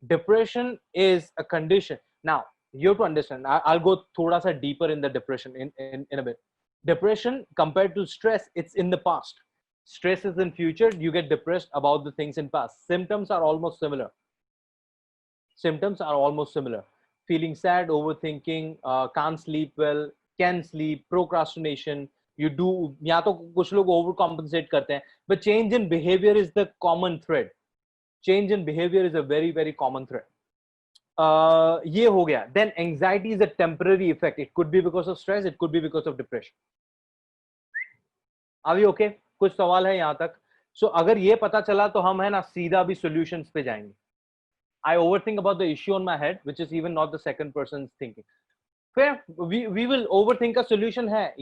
Depression is a condition. Now you have to understand. I'll go thoda sa deeper in the depression in a bit. Depression compared to stress, it's in the past. Stress is in future. You get depressed about the things in past. Symptoms are almost similar. Feeling sad, overthinking, can't sleep well, can sleep, procrastination. You do, या तो कुछ लोग overcompensate करते हैं, but change in behavior is the common thread. Change in behavior is a very, very common thread. ये हो गया. Then anxiety is a temporary effect. It could be because of stress, it could be because of depression. Are we okay? कुछ सवाल है यहाँ तक? So अगर ये पता चला तो हम है ना सीधा भी solutions पे जाएंगे. I overthink about the issue on my head, which is even not the second person's thinking. Fair, we will overthink a solution hai.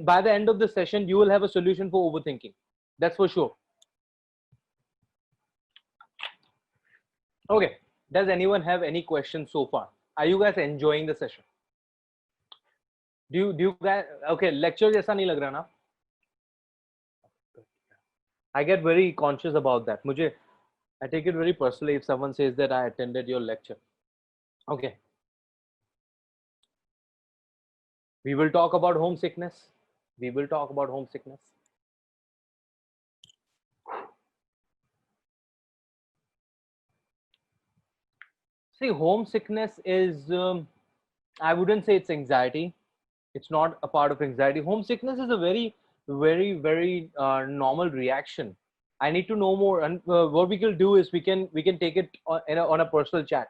By the end of the session, you will have a solution for overthinking. That's for sure. Okay. Does anyone have any questions so far? Are you guys enjoying the session? Do you guys okay? Lecture जैसा नहीं लग रहा ना? I get very conscious about that. मुझे I take it very personally if someone says that I attended your lecture. Okay. We will talk about homesickness. We will talk about homesickness. See, homesickness is, I wouldn't say it's anxiety. It's not a part of anxiety. Homesickness is a very normal reaction. I need to know more, and what we can do is we can take it on a personal chat,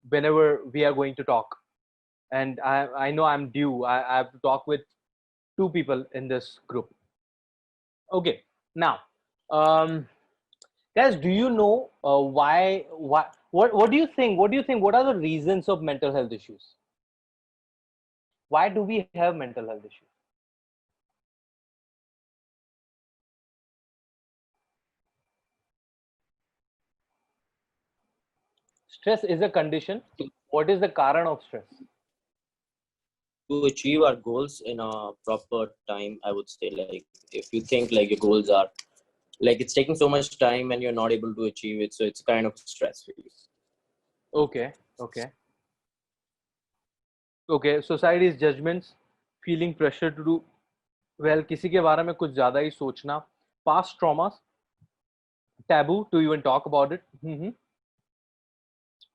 whenever we are going to talk. And I know I'm due. I have to talk with two people in this group. Okay, now, guys, do you know why? What do you think? What do you think? What are the reasons of mental health issues? Why do we have mental health issues? Stress is a condition. What is the karan of stress? To achieve our goals in a proper time, I would say, like, if you think like your goals are like it's taking so much time and you're not able to achieve it, so it's kind of stress for you. Okay, okay, okay. Society's judgments, feeling pressure to do well, किसी के बारे में कुछ ज़्यादा ही सोचना, past traumas, taboo to even talk about it.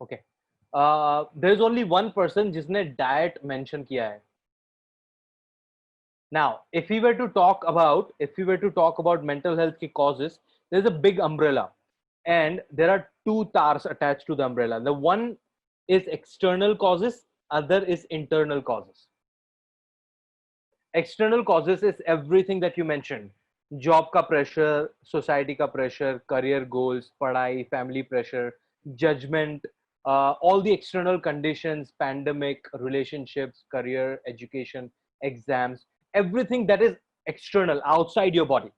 Okay. There is only one person जिसने diet mention किया है. Now, if we were to talk about mental health की causes, there's a big umbrella, and there are two tars attached to the umbrella. The one is external causes, other is internal causes. External causes is everything that you mentioned: job ka pressure, society ka pressure, career goals, padhai, family pressure, judgment, all the external conditions, pandemic, relationships, career, education, exams, everything that is external, outside your body.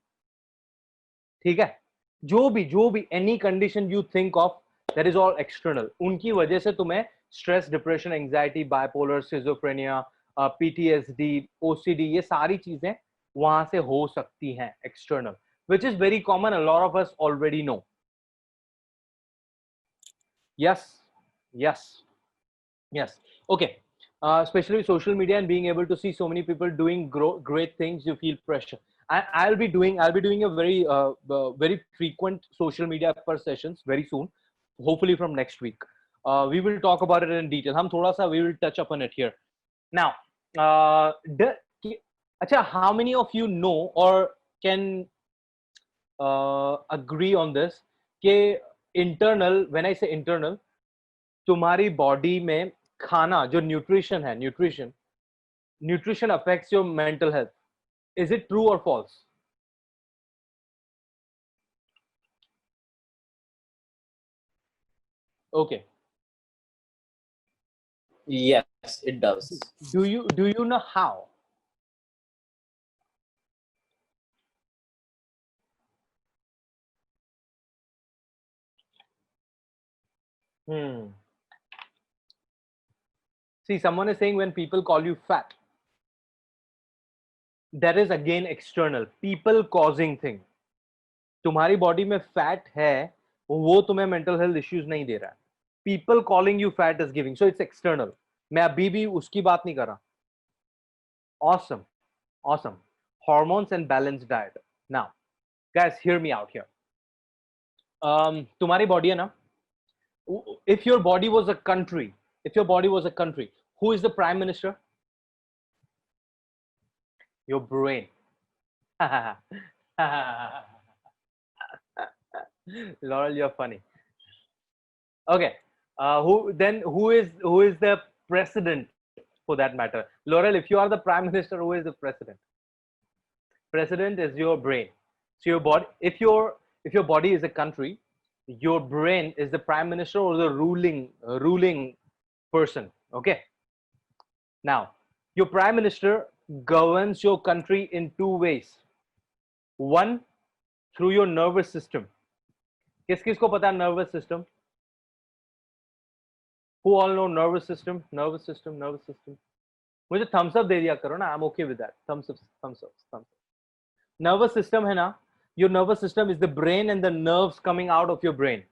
ठीक है? जो भी any condition you think of, that is all external. उनकी वजह से तुम्हें stress, depression, anxiety, bipolar, schizophrenia, PTSD, OCD, ये सारी चीजें वहां से हो सकती हैं external, which is very common. A lot of us already know. Yes, yes, yes. Okay. Especially social media and being able to see so many people doing great things, you feel pressure. I'll be doing a very frequent social media per sessions very soon, hopefully from next week. We will talk about it in detail. We will touch upon it here. Now, how many of you know or can agree on this? कि internal, when I say internal, तुम्हारी body में खाना जो nutrition है, nutrition affects your mental health. Is it true or false? Okay. Yes, it does. Do you know how? See, someone is saying when people call you fat, that is again external, people causing thing. तुम्हारी body में fat है, वो तुम्हें mental health issues नहीं दे रहा है. People calling you fat is giving, so it's external. मैं अभी भी उसकी बात नहीं कर रहा. Awesome, awesome. Hormones and balanced diet. Now, guys, hear me out here. तुम्हारी बॉडी है ना, if your body was a country, who is the prime minister? Your brain. Laurel, you're funny. Okay. Who is the president for that matter? Laurel, if you are the prime minister, who is the president? President is your brain. So your body, if your body is a country, your brain is the prime minister or the ruling person. Okay. Now, your prime minister governs your country in two ways. One, through your nervous system. किसको पता है nervous system? Who all know nervous system? मुझे thumbs up दे दिया करो ना, I am okay with that. Thumbs up, thumbs up, thumbs up. Nervous system है ना, your nervous system is the brain and the nerves coming out of your brain.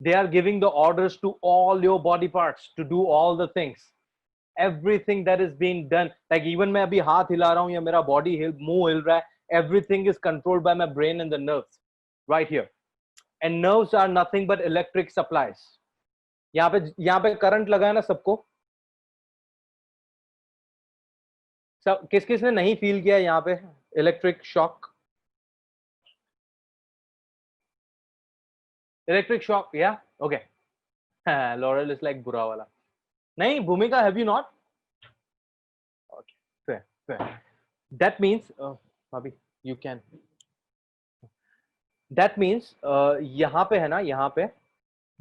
They are giving the orders to all your body parts to do all the things. Everything that is being done, like even मैं अभी हाथ हिला रहा हूँ या मेरा body मुंह हिल रहा है, everything is controlled by my brain and the nerves right here. And nerves are nothing but electric supplies. यहाँ पे करंट लगा है ना सबको. सब किस किस ने नहीं फील किया यहाँ पे electric shock? Electric shock, yeah, okay. Laurel is like बुरा वाला. नहीं, Bhumika, have you not? Okay, fair, fair. That means, Bhabhi, you can. That means, यहाँ पे है ना, यहाँ पे,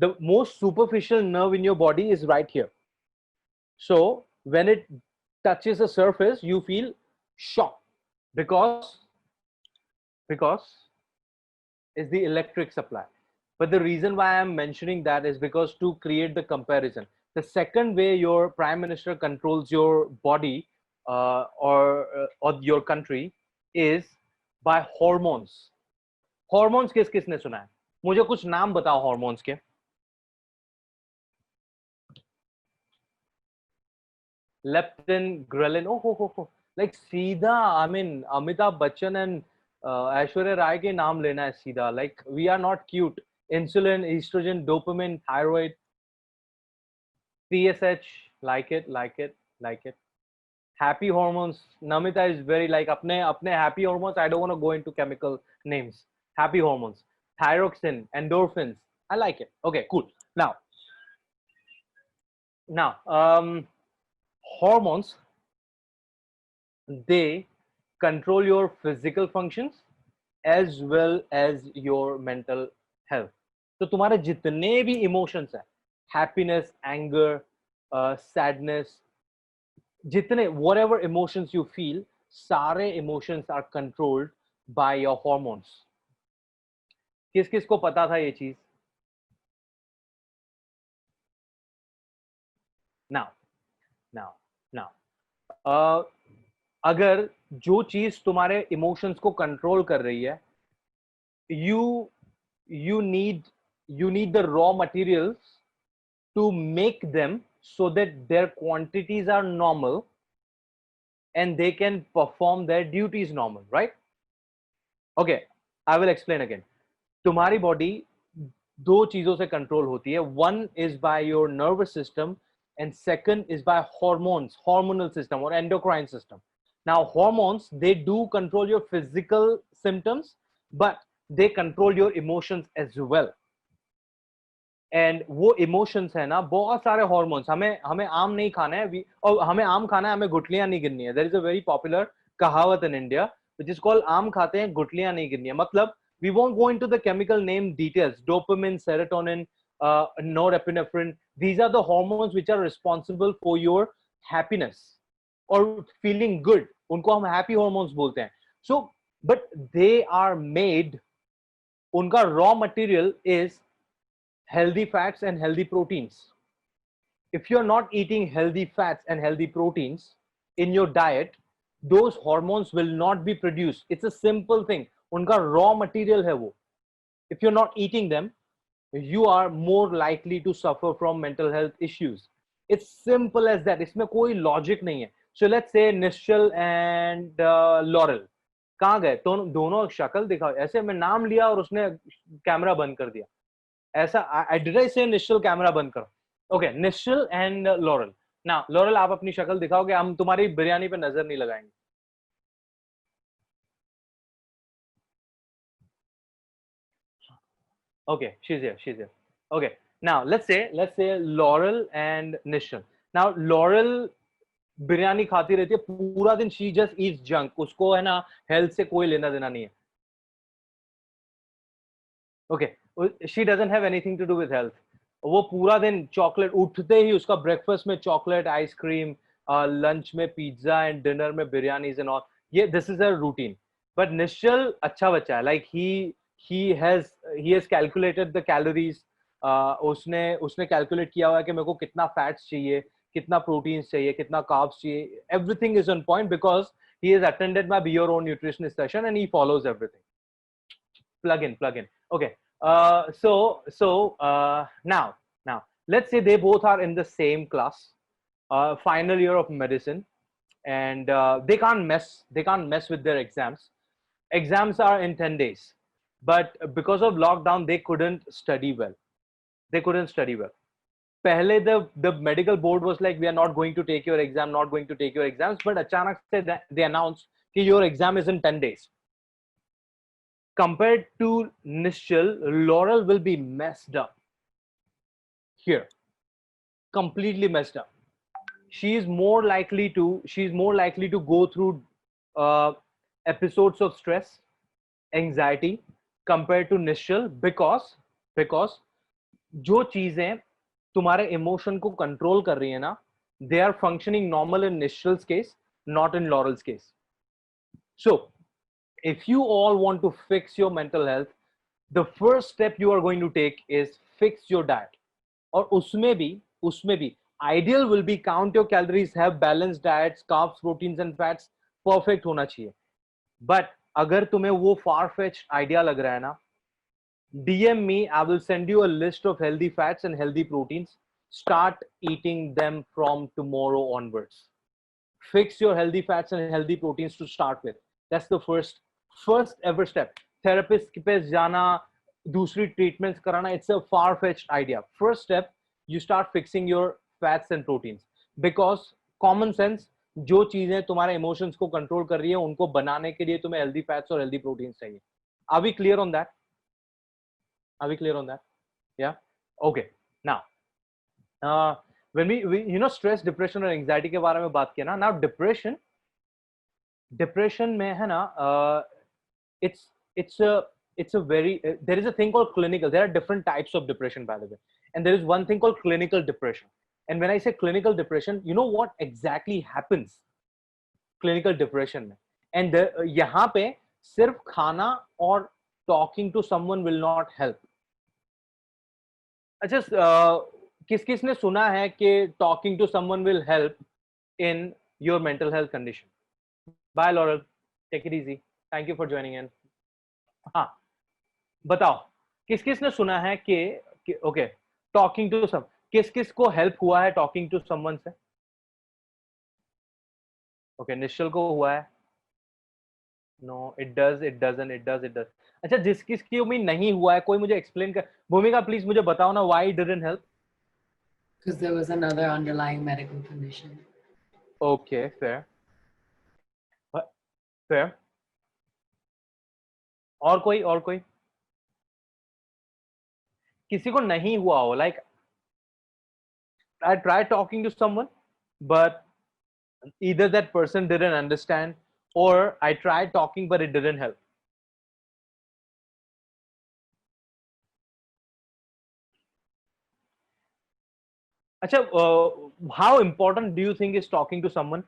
the most superficial nerve in your body is right here. So when it touches the surface, you feel shock because it's the electric supply. But the reason why I'm mentioning that is because to create the comparison. The second way your prime minister controls your body or your country is by hormones. Hormones किस किसने सुना है? मुझे कुछ नाम बताओ hormones के. Leptin, ghrelin. Oh. Like सीधा, I mean, Amitabh Bachchan and Aishwarya Rai के नाम लेना है सीधा. Like we are not cute. Insulin, estrogen, dopamine, thyroid, TSH, like it. Happy hormones. Namita is very like apne happy hormones. I don't want to go into chemical names. Happy hormones, thyroxine, endorphins. I like it. Okay, cool. Now, hormones, they control your physical functions as well as your mental health. तो तुम्हारे जितने भी emotions हैं, happiness, anger, sadness, जितने whatever emotions you feel, सारे emotions are controlled by your hormones. किस किस को पता था ये चीज? Now, अगर जो चीज तुम्हारे इमोशंस को कंट्रोल कर रही है, you need the raw materials to make them so that their quantities are normal and they can perform their duties normal, right? Okay, I will explain again. तुम्हारी body दो चीजों से कंट्रोल होती है. One is by your nervous system and second is by hormones, hormonal system or endocrine system. Now hormones, they do control your physical symptoms, but they control your emotions as well. And वो emotions है ना, बहुत सारे hormones. हमें आम नहीं खाना है, और हमें आम खाना है, हमें गुठलियां नहीं गिननी है. There is a very popular कहावत in India which is called आम खाते हैं गुठलियां नहीं गिननी है. मतलब we won't go into the chemical name details. Dopamine, serotonin, norepinephrine. These are the hormones which are responsible for your happiness or feeling good. उनको हम happy hormones बोलते हैं. So, but they are made. उनका raw material is healthy fats and healthy proteins. If you're not eating healthy fats and healthy proteins in your diet, those hormones will not be produced. It's a simple thing. उनका raw material है वो. If you're not eating them, you are more likely to suffer from mental health issues. It's simple as that. इसमें कोई logic नहीं है. So let's say Nischal and Laurel. कहाँ गए? दोनों शक्ल दिखाओ. ऐसे मैं नाम लिया और उसने कैमरा बंद कर दिया. ऐसा did I say Nischal camera बंद करो? Okay, Nischal and Laurel. Now, Laurel, आप अपनी शक्ल दिखाओगे, हम तुम्हारी बिरयानी पे नजर नहीं लगाएंगे. Okay, she's here. Okay, now let's say Laurel and Nischal. Now, Laurel biryani खाती रहती है पूरा दिन. she just eats junk. उसको है ना हेल्थ से कोई लेना देना नहीं है. Okay, she doesn't have anything to do with health. वो पूरा दिन चॉकलेट, उठते ही उसका ब्रेकफास्ट में चॉकलेट, आइसक्रीम, लंच में पिज्जा एंड डिनर में बिरयानीज एंड ऑल. ये this is her routine. But Nischal अच्छा बच्चा है. Like he has calculated the calories. उसने कैलकुलेट किया हुआ है कि मेरे को कितना फैट्स चाहिए, कितना proteins चाहिए, कितना carbs चाहिए, everything is on point because he has attended my Be Your Own Nutritionist session and he follows everything. Plug in. Okay. Now let's say they both are in the same class, final year of medicine, and they can't mess with their exams. Exams are in 10 days, but because of lockdown they couldn't study well. Pehle the medical board was like, we are not going to take your exams, but achanak se they announced कि your exam is in 10 days. Compared to Nishchal, Laurel will be messed up here, completely messed up. She's more likely to go through episodes of stress, anxiety compared to Nishchal because जो चीजें तुम्हारे emotion को control कर रही है ना, they are functioning normal in Nishchal's case, not in Laurel's case. So if you all want to fix your mental health, the first step you are going to take is fix your diet. और उसमें भी ideal will be count your calories, have balanced diets, carbs, proteins and fats, perfect होना चाहिए. But अगर तुम्हें वो far-fetched idea लग रहा है ना, DM me, I will send you a list of healthy fats and healthy proteins. Start eating them from tomorrow onwards. Fix your healthy fats and healthy proteins to start with. That's the first ever step. Therapist के पास जाना, दूसरी treatments कराना, it's a far-fetched idea. First step, you start fixing your fats and proteins because common sense, जो चीजें तुम्हारे emotions को control कर रही है, उनको बनाने के लिए तुम्हें healthy fats और healthy proteins चाहिए. Are we clear on that? Yeah. Okay. Now, when we stress, depression और anxiety के बारे में बात किया ना. Now depression में है ना, it's a very there is a thing called clinical. There are different types of depression, by the way, and there is one thing called clinical depression. And when I say clinical depression, you know what exactly happens clinical depression में. And यहाँ पे सिर्फ खाना और talking to someone will not help. अच्छा, किसने सुना है कि talking to someone will help in your mental health condition? Bye Laurel, take it easy. Thank you for joining in. हाँ, बताओ किसने सुना है कि okay, talking to some, किस को help हुआ है talking to someone से? Okay, Nishchal को हुआ है. No, it does. अच्छा, किसकी उम्मीद नहीं हुआ है, कोई मुझे एक्सप्लेन कर. भूमिका प्लीज मुझे बताओ ना, why it didn't help? Because there was another underlying medical condition. Okay, fair. और कोई किसी को नहीं हुआ हो, like I tried talking to someone but either that person didn't understand or I tried talking but it didn't help. Acha, how important do you think is talking to someone?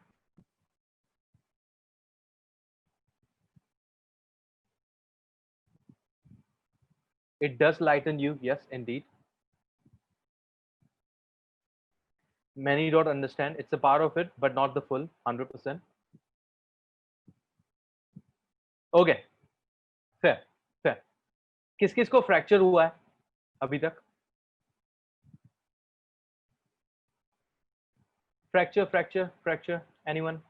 It does lighten you, yes, indeed. Many don't understand. It's a part of it, but not the full 100%. Okay, fair. किस को fracture हुआ है अभी तक? Fracture anyone?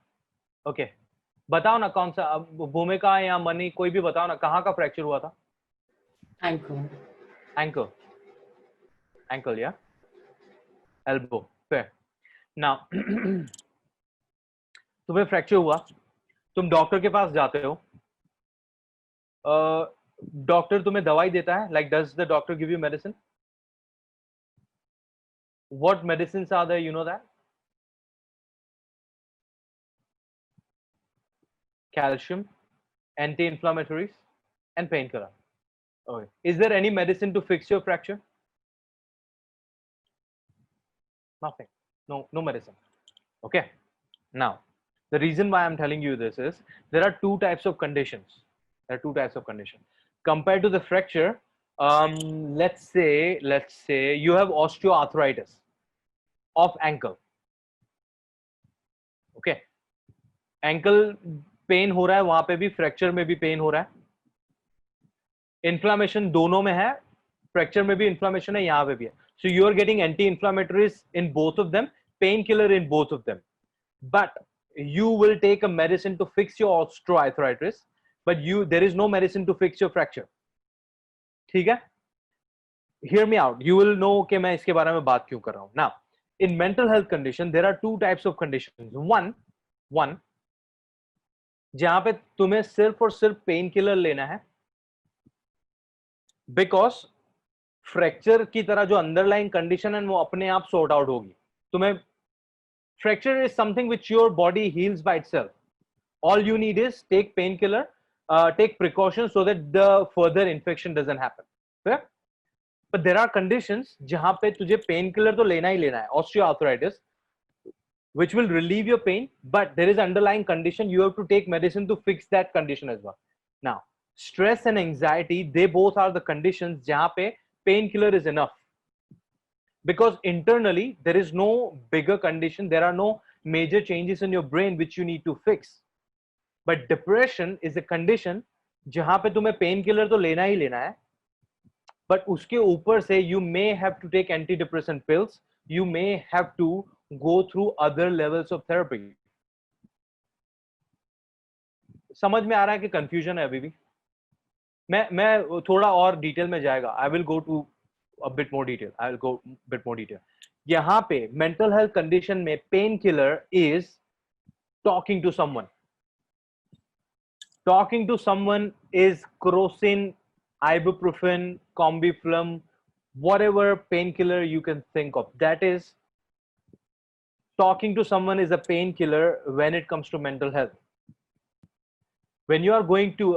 Okay, बताओ ना कौन सा, भूमिका या मनी, कोई भी बताओ ना, कहाँ का फ्रैक्चर हुआ था? Ankle, yeah. Elbow, fair. Now तुम्हें फ्रैक्चर हुआ, तुम डॉक्टर के पास जाते हो, डॉक्टर तुम्हें दवाई देता है, like does the doctor give you medicine? What medicines are there, you know that? Calcium, anti-inflammatories and painkiller. Okay. Is there any medicine to fix your fracture? Nothing. No medicine. Okay. Now, the reason why I'm telling you this is there are two types of conditions. Compared to the fracture, let's say you have osteoarthritis of ankle. Ankle pain हो रहा है, वहां पे भी fracture में भी pen हो रहा है, इन्फ्लामेशन दोनों में है, फ्रैक्चर में भी इन्फ्लामेशन है, यहाँ पे भी है. So you are getting anti-inflammatories in both of them, painkiller in both of them. But you will take a medicine to fix your osteoarthritis, but there is no medicine to fix your fracture. ठीक है? Hear me out. You will know कि मैं इसके बारे में बात क्यों कर रहा हूँ. Now, in mental health condition, there are two types of conditions. One, जहां पे तुम्हें सिर्फ और सिर्फ पेन किलर लेना है, बिकॉज फ्रैक्चर की तरह जो अंडरलाइन कंडीशन है वो अपने आप सॉर्ट आउट होगी. तुम्हें fracture is something which your body heals by itself. All you need is take pain killer, take precaution so that the further infection doesn't happen. But there are conditions जहां पे तुझे pain killer तो लेना ही लेना है. Osteoarthritis which will relieve your pain, but there is underlying condition, you have to take medicine to fix that condition as well. Now, stress and anxiety, they both are the conditions jahan pe painkiller is enough, because internally there is no bigger condition, there are no major changes in your brain which you need to fix. But depression is a condition jahan pe tumhe painkiller to lena hi lena hai, but uske upar se you may have to take antidepressant pills, you may have to go through other levels of therapy. समझ में आ रहा है कि confusion है अभी भी? मैं थोड़ा और डिटेल में जाएगा. I will go to a bit more detail. I will go bit more detail. यहां पे मेंटल हेल्थ कंडीशन में pain killer is talking to someone. Talking to someone is Crocin, ibuprofen, combiflum, whatever painkiller you can think of. That is, talking to someone is a painkiller when it comes to mental health. When you are going to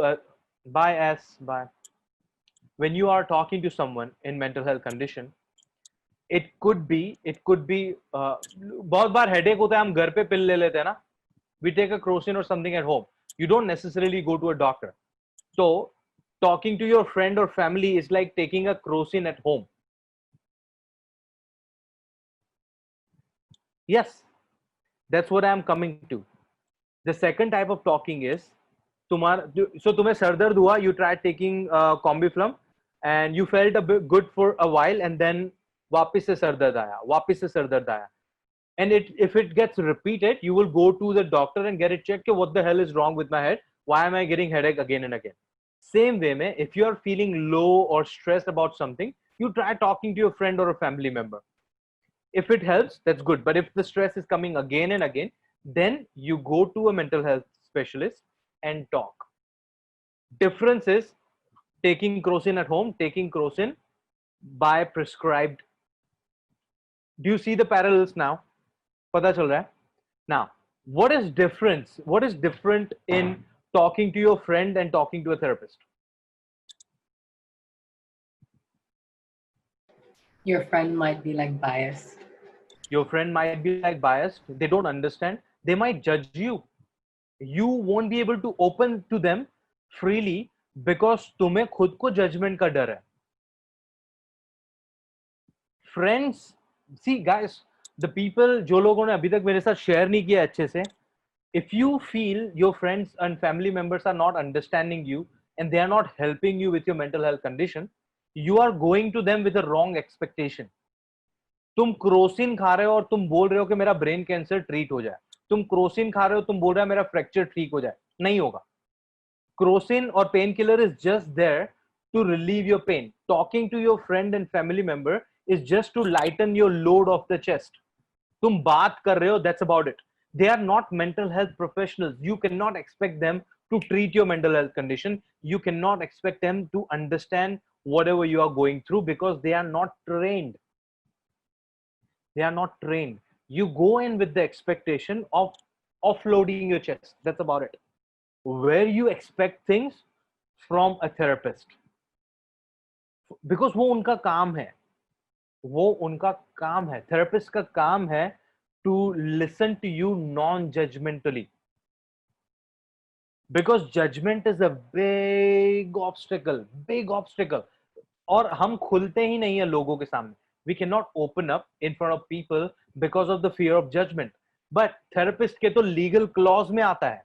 when you are talking to someone in mental health condition, it could be बहुत बार headache होता है, हम घर पे पिल ले लेते हैं ना. We take a Crocin or something at home. You don't necessarily go to a doctor. So talking to your friend or family is like taking a Crocin at home. Yes, that's what I am coming to. The second type of talking is, so तुम्हें sir दर्द हुआ, you tried taking combiflum and you felt a bit good for a while, and then वापस से sir दर्द आया. And if it gets repeated, you will go to the doctor and get it checked. What the hell is wrong with my head? Why am I getting headache again and again? Same way, mein, if you are feeling low or stressed about something, you try talking to your friend or a family member. If it helps, that's good. But if the stress is coming again and again, then you go to a mental health specialist and talk. Difference is taking Crocin at home, taking Crocin by prescribed. Do you see the parallels now? Pata chal raha hai? Now, what is different in talking to your friend and talking to a therapist? Your friend might be like biased. Your friend might be like biased. They don't understand. They might judge you. You won't be able to open to them freely because तुम्हें खुद को judgment का डर है. Friends, see guys, the people जो लोगों ने अभी तक मेरे साथ share नहीं किया अच्छे से, if you feel your friends and family members are not understanding you and they are not helping you with your mental health condition, you are going to them with a wrong expectation. तुम Crocin खा रहे हो और तुम बोल रहे हो कि मेरा ब्रेन कैंसर ट्रीट हो जाए. तुम क्रोसिन खा रहे हो, तुम बोल रहे हो मेरा फ्रैक्चर ठीक हो जाए. नहीं होगा. क्रोसिन और pain killer is just there to relieve your pain. Talking to your friend and family member is just to lighten your load of the chest. तुम बात कर रहे हो, that's about it. They are not mental health professionals. You cannot expect them to treat your mental health condition. You cannot expect them to understand whatever you are going through because they are not trained. They are not trained. You go in with the expectation of offloading your chest. That's about it. Where you expect things from a therapist. Because वो उनका काम है. वो उनका काम है. Therapist का काम है to listen to you non-judgmentally, because judgment is a big obstacle. और हम खुलते ही नहीं है लोगों के सामने. We cannot open up in front of people because of the fear of judgment. But therapist के तो लीगल क्लॉज में आता है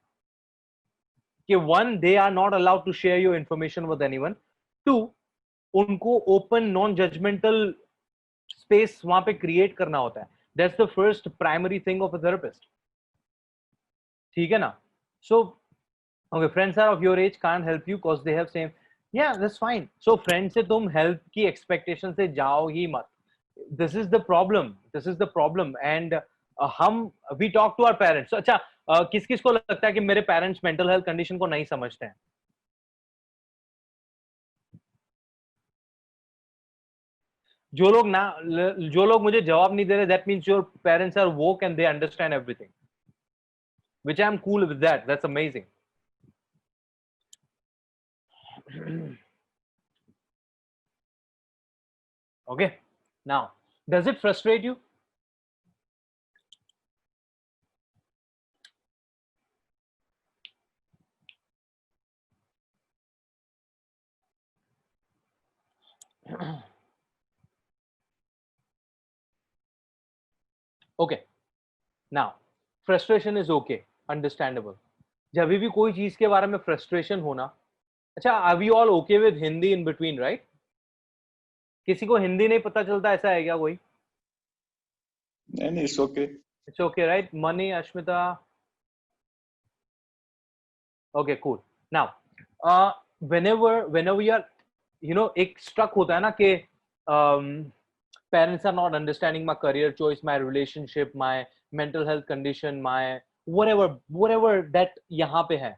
कि one, they are not allowed to share your information with anyone, two, उनको ओपन नॉन जजमेंटल स्पेस वहां पे create करना होता है. That's the first primary thing of a therapist. ठीक है ना? सो okay, friends are of your age can't help you because they have same. Yeah, that's fine. So friends से तुम help की expectation से जाओ ही मत. This is the problem. This is the problem. And हम we talk to our parents. So, अच्छा, किस किस को लगता है कि मेरे parents mental health condition को नहीं समझते हैं? जो लोग मुझे जवाब नहीं दे रहे, that means your parents are woke and they understand everything, which I'm cool with that. That's amazing. Okay, now does it frustrate you? Okay, now frustration is okay, understandable. जब भी कोई चीज के बारे में frustration होना, अच्छा, are we all okay with Hindi in between, right? किसी को हिंदी नहीं पता चलता, ऐसा है क्या कोई? नहीं, it's okay. It's okay, right? Mani, Ashmita. Okay, cool. Now, whenever you are, एक struck होता है ना कि parents are not understanding my career choice, my relationship, my mental health condition, my whatever that यहाँ पे है,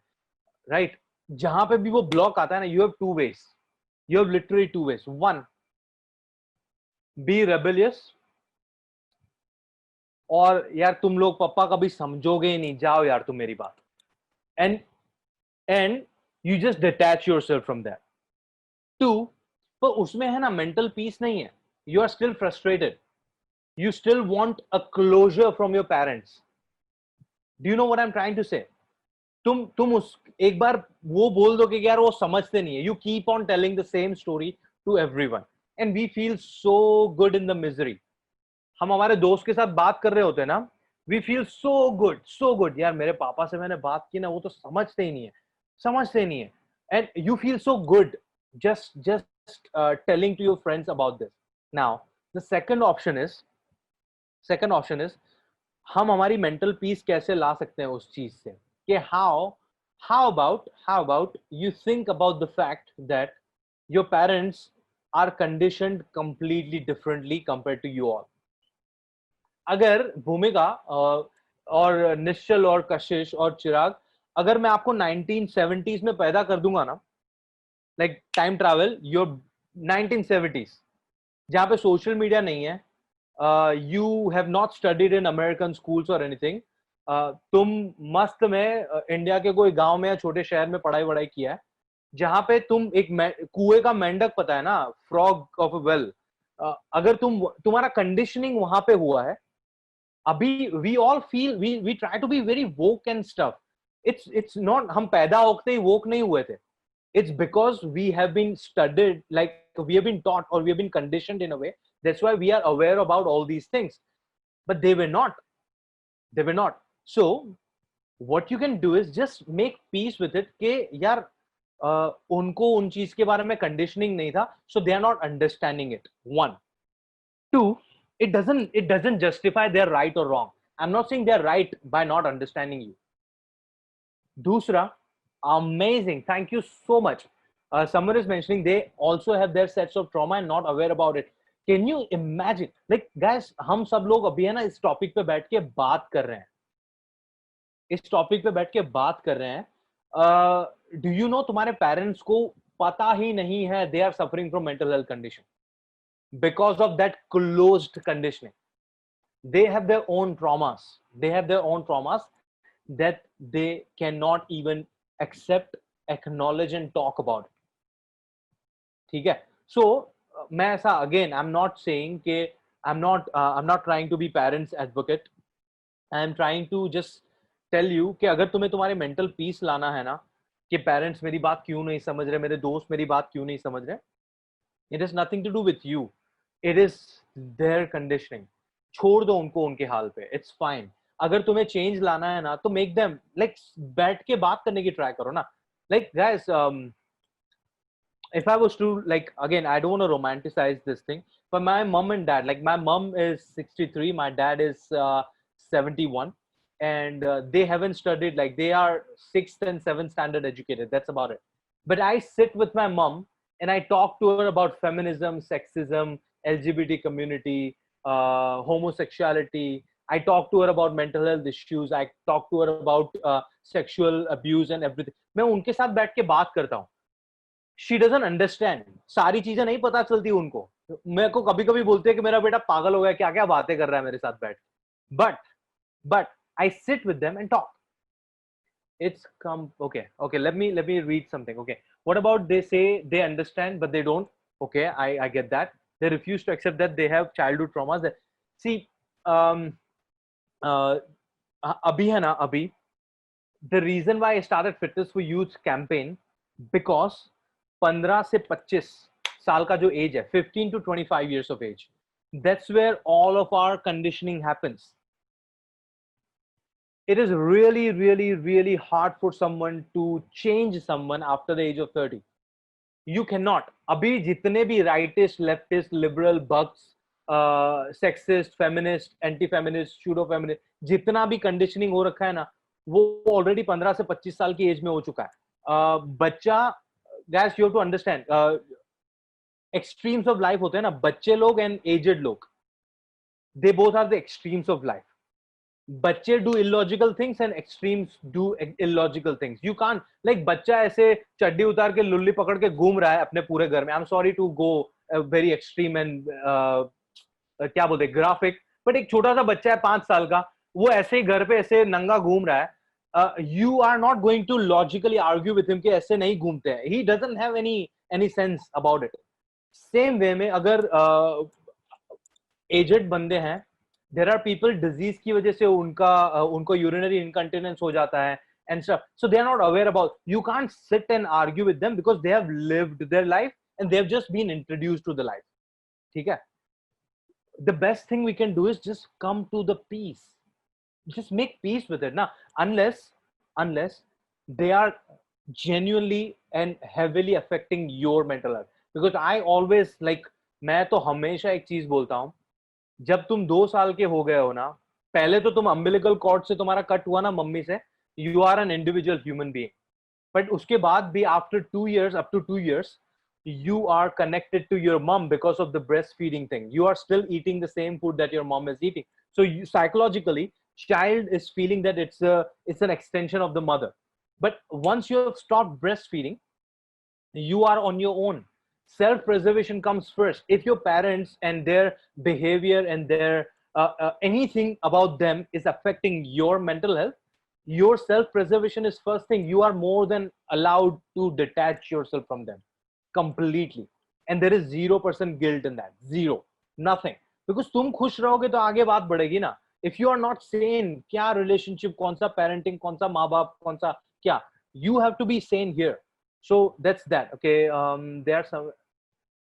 right? जहाँ पे भी वो block आता है ना, you have two ways. You have literally two ways. One, be rebellious. और यार तुम लोग पापा कभी समझोगे ही नहीं, जाओ यार तुम मेरी बात. And you just detach yourself from that. Two, पर उसमें है ना mental peace नहीं है. You are still frustrated. You still want a closure from your parents. Do you know what I'm trying to say? तुम उस एक बार वो बोल दो कि यार वो समझते नहीं है. You keep on telling the same story to everyone, and we feel so good in the misery. हम हमारे दोस्त के साथ बात कर रहे होते हैं ना, we feel so good. यार मेरे पापा से मैंने बात की ना, वो तो समझते ही नहीं है. And you feel so good just telling to your friends about this. Now the second option is हम हमारी mental peace कैसे ला सकते हैं उस चीज से, कि how about you think about the fact that your parents are conditioned completely differently compared to you all. अगर भूमिका और निश्चल और कशिश और चिराग, अगर मैं आपको 1970s में पैदा कर दूंगा ना, like time travel, your 1970s, जहां पे सोशल मीडिया नहीं है, you have not studied in American schools और एनीथिंग, तुम मस्त में इंडिया के कोई गांव में या छोटे शहर में पढ़ाई किया है, जहां पे तुम एक कुएं का मेंढक, पता है ना, फ्रॉग ऑफ अ वेल, अगर तुम्हारा कंडीशनिंग वहां पे हुआ है, अभी we all feel we try to be very woke and stuff. It's not हम पैदा होते ही woke नहीं हुए थे. It's because we have been studied, like we have been taught or we have been conditioned in a way. That's why we are aware about all these things. But they were not. So what you can do is just make peace with it कि यार उनको उन चीज के बारे में conditioning नहीं था, so they are not understanding it. One. Two, it doesn't justify their right or wrong. I'm not saying they're right by not understanding you. Dusra, amazing, thank you so much. Someone is mentioning they also have their sets of trauma and not aware about it. Can you imagine, like guys, हम सब लोग अभी है ना इस topic पे बैठ के बात कर रहे हैं, do you know तुम्हारे पेरेंट्स को पता ही नहीं है they are suffering from mental health condition because of that closed conditioning. They have their own traumas that they cannot even accept, acknowledge and talk about it. ठीक है? So मैं ऐसा, again I'm not saying कि I'm not trying to be parents advocate. I'm trying to just tell you कि अगर तुम्हें तुम्हारे mental peace लाना है ना, कि parents मेरी बात क्यों नहीं समझ रहे, मेरे दोस्त मेरी बात क्यों नहीं समझ रहे, it has nothing to do with you. It is their conditioning. छोड़ दो उनको उनके हाल पे. It's fine. अगर तुम्हें चेंज लाना है ना तो मेक देम लाइक बैठ के बात करने की ट्राई करो ना. Like guys, if I was to, like, again, I don't want to romanticize this thing, but my mom and dad, like my mom is 63, my dad is 71, and they haven't studied, like they are 6th and 7th standard educated. That's about it. But I sit with my mom and I talk to her about feminism, sexism, LGBT community, homosexuality. I talk to her about mental health issues. I talk to her about sexual abuse and everything. मैं उनके साथ बैठ के बात करता हूँ. She doesn't understand. सारी चीजें नहीं पता चलती उनको. मेरे को कभी कभी बोलते हैं कि मेरा बेटा पागल हो गया, क्या क्या बातें कर रहा है मेरे साथ बैठ. But I sit with them and talk. It's come. Okay. Let me read something. Okay. What about they say they understand but they don't? Okay, I get that. They refuse to accept that they have childhood traumas. That, see, abhi hai na abhi. The reason why I started Fitness for Youth campaign, because 15 से 25 साल का जो as है, 15 to 25 years of age, that's where all of our conditioning happens. It is really, really, really hard for someone to change someone after the age of 30. You cannot. अभी जितने भी rightist, leftist, liberal, bucks, sexist, feminist, anti-feminist, pseudo-feminist, जितना भी conditioning हो रखा है ना, वो already 15 से 25 साल की एज में हो चुका है. बच्चा, guys, you have to understand, extremes of life होते हैं ना, बच्चे लोग and aged लोग, they both are the extremes of life. बच्चे do illogical things and extremes do illogical things. You can't, like, बच्चा ऐसे चड्डी उतार के लुल्ली पकड़ के घूम रहा है अपने पूरे घर में. I'm sorry to go very extreme and क्या बोलते हैं, graphic, but एक छोटा सा बच्चा है 5 साल का, वो ऐसे ही घर पे ऐसे नंगा घूम रहा है. You are not going to logically argue with him कि ऐसे नहीं घूमते हैं. He doesn't have any sense about it. Same way में अगर aged बंदे हैं, there are people disease की वजह से उनको urinary incontinence हो जाता है and stuff. So they are not aware about. You can't sit and argue with them because they have lived their life and they have just been introduced to the life. ठीक है? The best thing we can do is just come to the peace. Just make peace with it. Now, unless they are genuinely and heavily affecting your mental health. Because I always, like, मैं तो हमेशा एक चीज बोलता हूँ, जब तुम 2 साल के हो गए हो ना, पहले तो तुम umbilical cord से तुम्हारा कट हुआ ना मम्मी से, you are an individual human being. But उसके बाद भी after 2 years, up to 2 years, you are connected to your mom because of the breastfeeding thing. You are still eating the same food that your mom is eating. So you, psychologically, child is feeling that it's an extension of the mother. But once you have stopped breastfeeding, you are on your own. Self-preservation comes first. If your parents and their behavior and their anything about them is affecting your mental health, your self-preservation is first thing. You are more than allowed to detach yourself from them completely, and there is 0% guilt in that. Zero, nothing. Because तुम खुश रहोगे तो आगे बात बढ़ेगी ना. If you are not sane, क्या relationship, कौन सा parenting, कौन सा माँ बाप, कौन सा क्या, you have to be sane here. So that's that. Okay, there are some.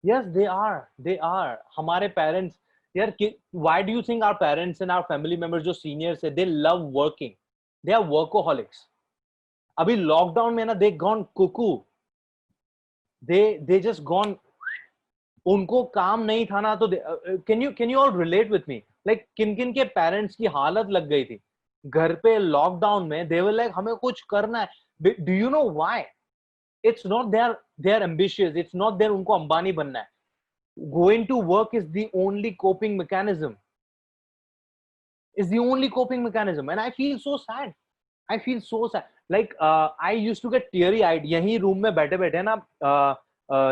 Yes, they are. हमारे parents, यार, why do you think our parents and our family members जो seniors है, they love working, they are workaholics. अभी lockdown में ना, they gone cuckoo. They just gone. उनको काम नहीं था ना, तो can you all relate with me? Like, किन के parents की हालत लग गई थी घर पे lockdown में. They were like, हमें कुछ करना है. Do you know why? It's not they are ambitious. It's not their उनको अंबानी बनना है. Going to work is the only coping mechanism. And I feel so sad. Like, I used to get teary-eyed. यही room में बैठे ना,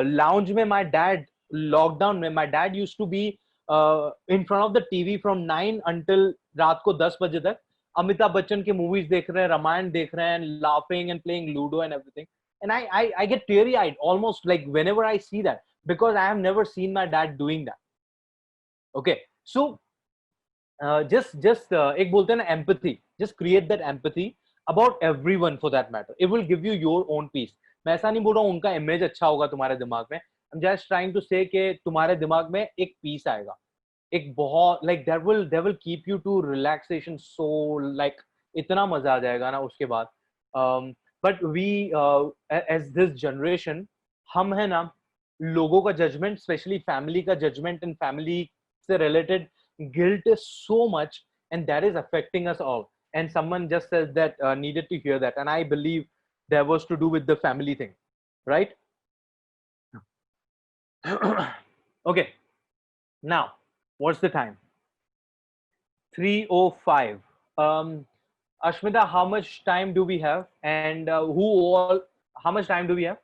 lounge में my dad, lockdown में, my dad used to be in front of the TV from 9 until रात को 10 बजे तक. अमिताभ बच्चन के movies देख रहे हैं, रामायण देख रहे हैं, laughing and playing Ludo and everything. And I get teary-eyed almost, like, whenever I see that, because I have never seen my dad doing that. Okay, so just एक बोलते हैं ना, empathy. Just create that empathy about everyone for that matter. It will give you your own peace. मैं ऐसा नहीं बोल रहा हूँ उनका image अच्छा होगा तुम्हारे दिमाग में. I'm just trying to say कि तुम्हारे दिमाग में एक peace आएगा. एक बहुत like that will keep you to relaxation, so like इतना मजा आ जाएगा ना उसके बाद. But we as this generation, हम है ना, लोगों का judgment, especially family का judgment and family से related guilt is so much, and that is affecting us all. And someone just says that needed to hear that, and I believe that was to do with the family thing, right? Okay, now what's the time? 3:05. Ashmita, how much time do we have? And how much time do we have?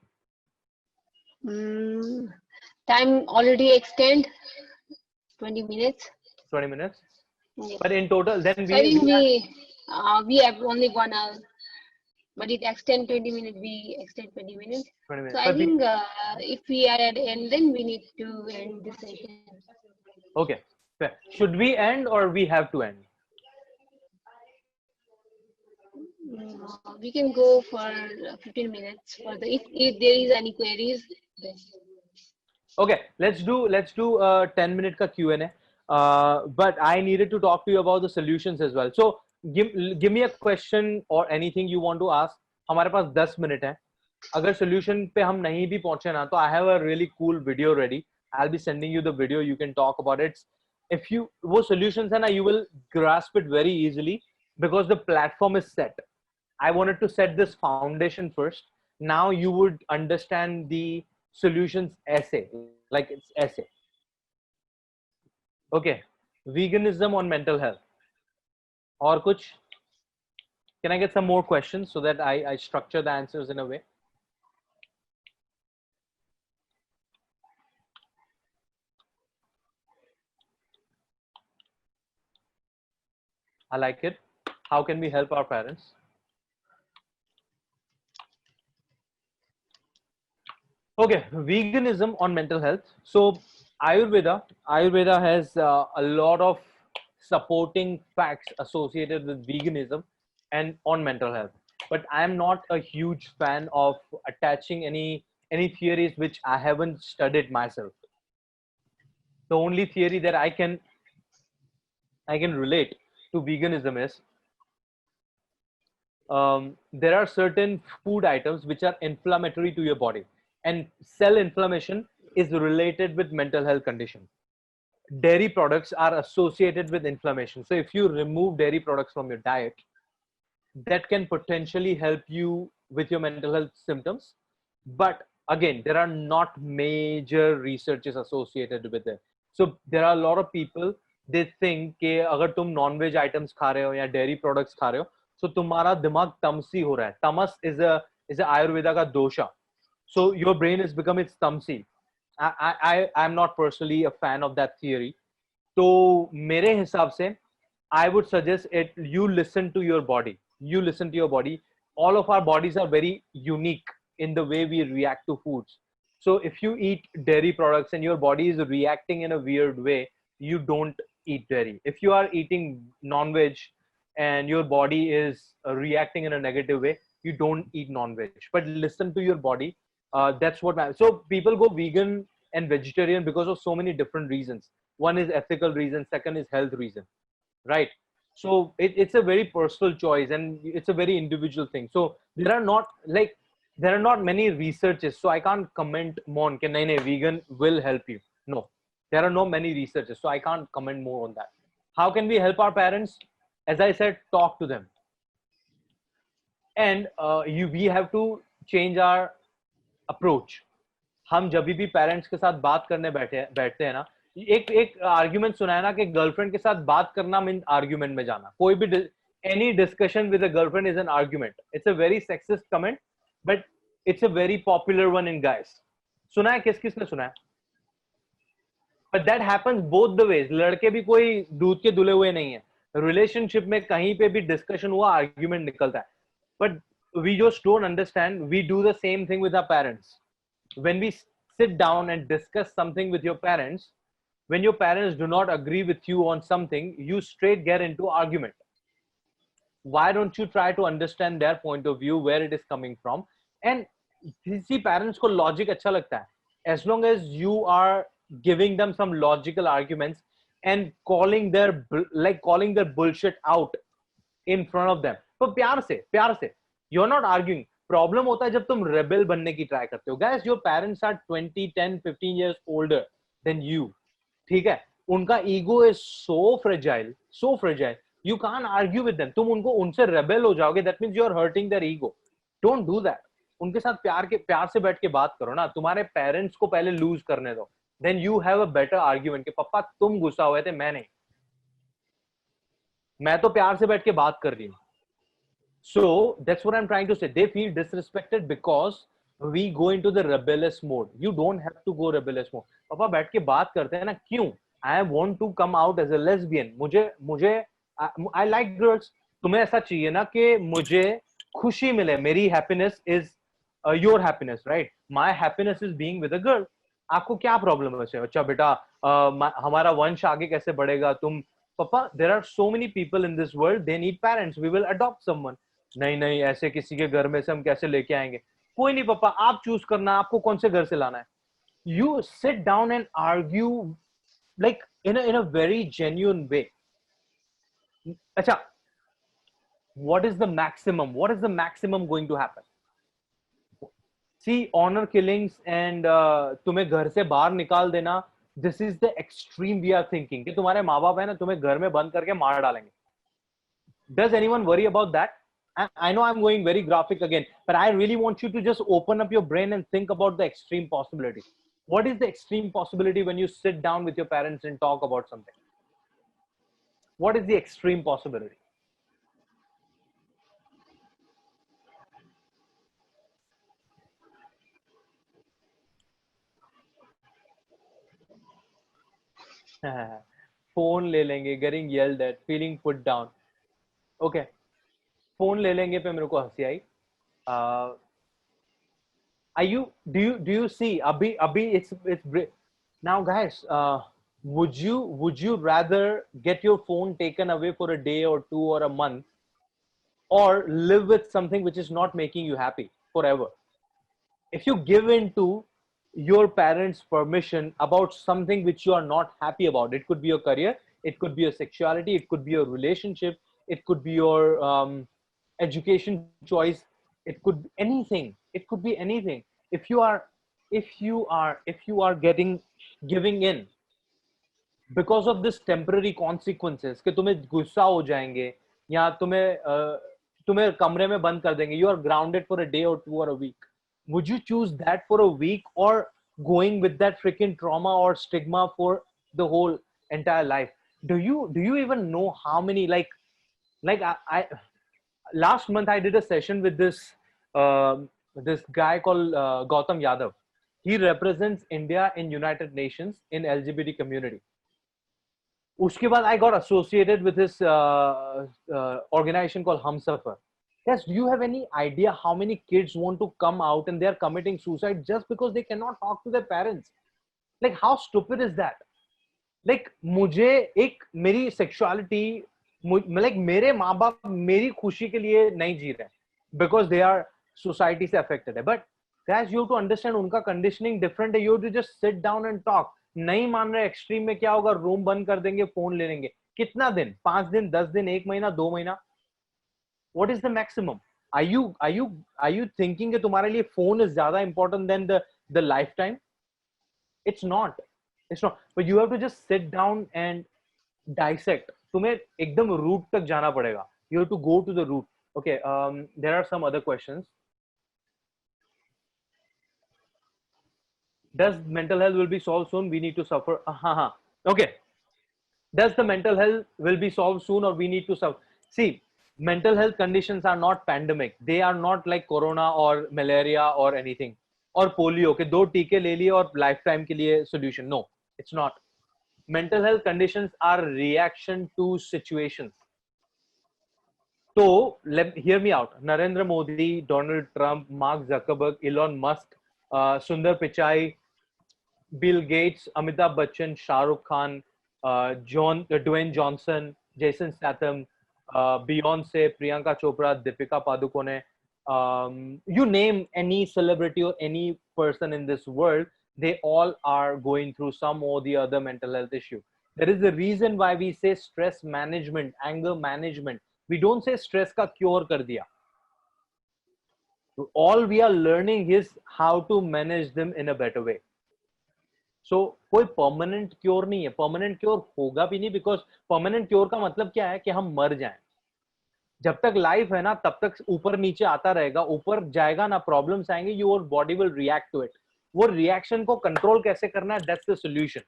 Time already extend 20 minutes. 20 minutes. Yes. But in total, then So I think we have only 1 hour, but it extend 20 minutes. We extend 20 minutes. 20 minutes. So I think if we are at the end, then we need to end the session. Okay. Fair. Should we end or we have to end? We can go for 15 minutes for the if there is any queries. Then. Okay, let's do 10-minute ka Q&A. But I needed to talk to you about the solutions as well. So give me a question or anything you want to ask. हमारे पास 10 minute है. अगर solution पे हम नहीं भी पहुंचे ना, तो I have a really cool video ready. I'll be sending you the video. You can talk about it. If you वो solutions है ना, you will grasp it very easily because the platform is set. I wanted to set this foundation first. Now you would understand the solutions essay, like it's essay. Okay, veganism on mental health. Or kuch? Can I get some more questions so that I structure the answers in a way? I like it. How can we help our parents? Okay, veganism on mental health. So Ayurveda has a lot of supporting facts associated with veganism and on mental health. But I am not a huge fan of attaching any theories which I haven't studied myself. The only theory that I can relate to veganism is there are certain food items which are inflammatory to your body, and cell inflammation is related with mental health condition. Dairy products are associated with inflammation. So if you remove dairy products from your diet, that can potentially help you with your mental health symptoms. But again, there are not major researches associated with it. So there are a lot of people, they think कि अगर तुम non-veg items खा रहे हो या dairy products खा रहे हो, so तुम्हारा दिमाग तमसी हो रहा है. Tamas is a Ayurveda का dosha. So your brain is becoming tamsi. I'm not personally a fan of that theory. तो मेरे हिसाब से I would suggest it. You listen to your body. You listen to your body. All of our bodies are very unique in the way we react to foods. So if you eat dairy products and your body is reacting in a weird way, you don't eat dairy. If you are eating non-veg and your body is reacting in a negative way, you don't eat non-veg. But listen to your body. That's what matters. So people go vegan and vegetarian because of so many different reasons. One is ethical reason, second is health reason, right? So it's a very personal choice and it's a very individual thing. So there are not many researches, so I can't comment more on nahi, vegan will help you. No, there are no many researches, so I can't comment more on that. How can we help our parents? As I said, talk to them. And we have to change our approach. हम जब भी parents के साथ बात करने बैठते हैं ना, एक आर्ग्यूमेंट सुना है ना कि गर्लफ्रेंड के साथ बात करना मीन आर्ग्यूमेंट में जाना. कोई भी any discussion with a girlfriend is an argument. It's a very sexist comment, but it's a very popular one in guys. सुना है, किसने सुना है? But that happens both the ways. लड़के भी कोई दूध के धुले हुए नहीं है. रिलेशनशिप में कहीं पे भी डिस्कशन हुआ, आर्ग्यूमेंट निकलता है. But we just don't understand. We do the same thing with our parents. When we sit down and discuss something with your parents, when your parents do not agree with you on something, you straight get into argument. Why don't you try to understand their point of view, where it is coming from? And किसी parents को logic अच्छा लगता है. As long as you are giving them some logical arguments and calling their bullshit out in front of them. तो प्यार से you're not arguing. Problem होता है जब तुम रेबेल बनने की ट्राई करते हो. Guys, your parents are 20, 10, 15 years older than you. ठीक है, उनका ego is so fragile. You can't argue with them. तुम उनसे रेबेल हो जाओगे, that means you are hurting their ego. Don't do that. उनके साथ प्यार से बैठ के बात करो ना. तुम्हारे पेरेंट्स को पहले लूज करने दो, then you have a better argument कि पापा तुम गुस्सा हुए थे, मैं नहीं, मैं तो प्यार से बैठ के बात कर रही हूँ. So that's what I'm trying to say. They feel disrespected because we go into the rebellious mode. You don't have to go rebellious mode. पापा बैठ के बात करते हैं ना. क्यों? I want to come out as a lesbian. मुझे I like girls. तुम्हें ऐसा चाहिए ना कि मुझे खुशी मिले. मेरी happiness is your happiness, right? My happiness is being with a girl. आपको क्या प्रॉब्लम है? अच्छा बेटा, हमारा वंश आगे कैसे बढ़ेगा? तुम पापा, there are so many people in this world, they need parents. We will adopt someone. नहीं, ऐसे किसी के घर में से हम कैसे लेके आएंगे? कोई नहीं पापा, आप चूज करना आपको कौन से घर से लाना है. You sit down and argue like in a very genuine way. अच्छा, what is the maximum going to happen? See, honor killings and तुम्हें घर से बाहर निकाल देना, this is the extreme we are thinking कि तुम्हारे माँ बाप है ना, तुम्हें घर में बंद करके मार डालेंगे. Does anyone worry about that? I know I'm going very graphic again, but I really want you to just open up your brain and think about the extreme possibility. What is the extreme possibility when you sit down with your parents and talk about something? What is the extreme possibility? Phone ले लेंगे, getting yelled at, feeling put down. Okay, phone ले लेंगे पे मेरे को हंसी आई. Do you see अभी it's now guys, would you rather get your phone taken away for a day or two or a month, or live with something which is not making you happy forever? If you give in to your parents' permission about something which you are not happy about, it could be your career, it could be your sexuality, it could be your relationship, it could be your education choice, it could be anything. It could be anything. If you are giving in because of this temporary consequences कि तुम्हें गुस्सा हो जाएंगे या तुम्हें कमरे में बंद कर देंगे, you are grounded for a day or two or a week. Would you choose that for a week, or going with that freaking trauma or stigma for the whole entire life? Do you even know how many like I last month I did a session with this guy called Gautam Yadav. He represents India in United Nations in LGBT community. उसके बाद I got associated with this organization called Humsafar. Yes, do you have any idea how many kids want to come out and they are committing suicide just because they cannot talk to their parents? Like, how stupid is that? Like, मुझे एक मेरी sexuality, like मेरे माँ बाप मेरी खुशी के लिए नहीं जी रहे because they are society से affected है. But guys, you have to understand उनका conditioning different है. You have to just sit down and talk. नहीं मान रहे extreme में क्या होगा? रूम बंद कर देंगे, फोन ले लेंगे. कितना दिन? 5 दिन, 10 दिन, 1 महीना, 2 महीना? What is the maximum? Are you thinking कि तुम्हारे लिए phone is ज़्यादा important than the lifetime? It's not. But you have to just sit down and dissect. तुम्हें एकदम root तक जाना पड़ेगा. You have to go to the root. Okay. There are some other questions. Does mental health will be solved soon? We need to suffer. Okay. Does the mental health will be solved soon, or we need to suffer? See, mental health conditions are not pandemic. They are not like corona or malaria or anything, or polio के 2 टीके ले लिए और lifetime के लिए solution. No, it's not. Mental health conditions are reaction to situations. So hear me out. Narendra Modi, Donald Trump, Mark Zuckerberg, Elon Musk, Sundar Pichai, Bill Gates, Amitabh Bachchan, Shah Rukh Khan, Dwayne Johnson, Jason Statham, Beyonce, Priyanka Chopra, Deepika Padukone, you name any celebrity or any person in this world, they all are going through some or the other mental health issue. There is a reason why we say stress management, anger management. We don't say stress का cure कर दिया. All we are learning is how to manage them in a better way. So कोई permanent cure नहीं है, permanent cure होगा भी नहीं, because permanent cure का मतलब क्या है कि हम मर जाएं. जब तक लाइफ है ना तब तक ऊपर नीचे आता रहेगा, ऊपर जाएगा ना प्रॉब्लम्स आएंगे, your body will react to it. वो रिएक्शन को कंट्रोल कैसे करना है, that's the solution.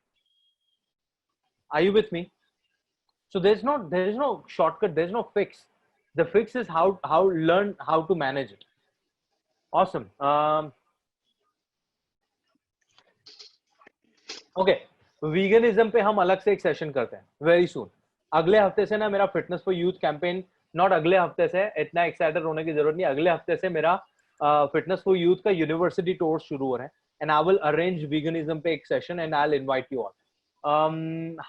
Are you with me? So there's no shortcut, there's no fix. The fix is how learn how to manage it. Awesome. Okay, veganism पे हम अलग से एक सेशन करते हैं very soon. अगले हफ्ते से ना मेरा fitness for youth campaign, not अगले हफ्ते से, इतना एक्साइटेड होने की जरूरत नहीं, अगले हफ्ते से मेरा फिटनेस फॉर यूथ का यूनिवर्सिटी टूर शुरू हो रहा है, and I will arrange veganism पे एक session and I will invite you all.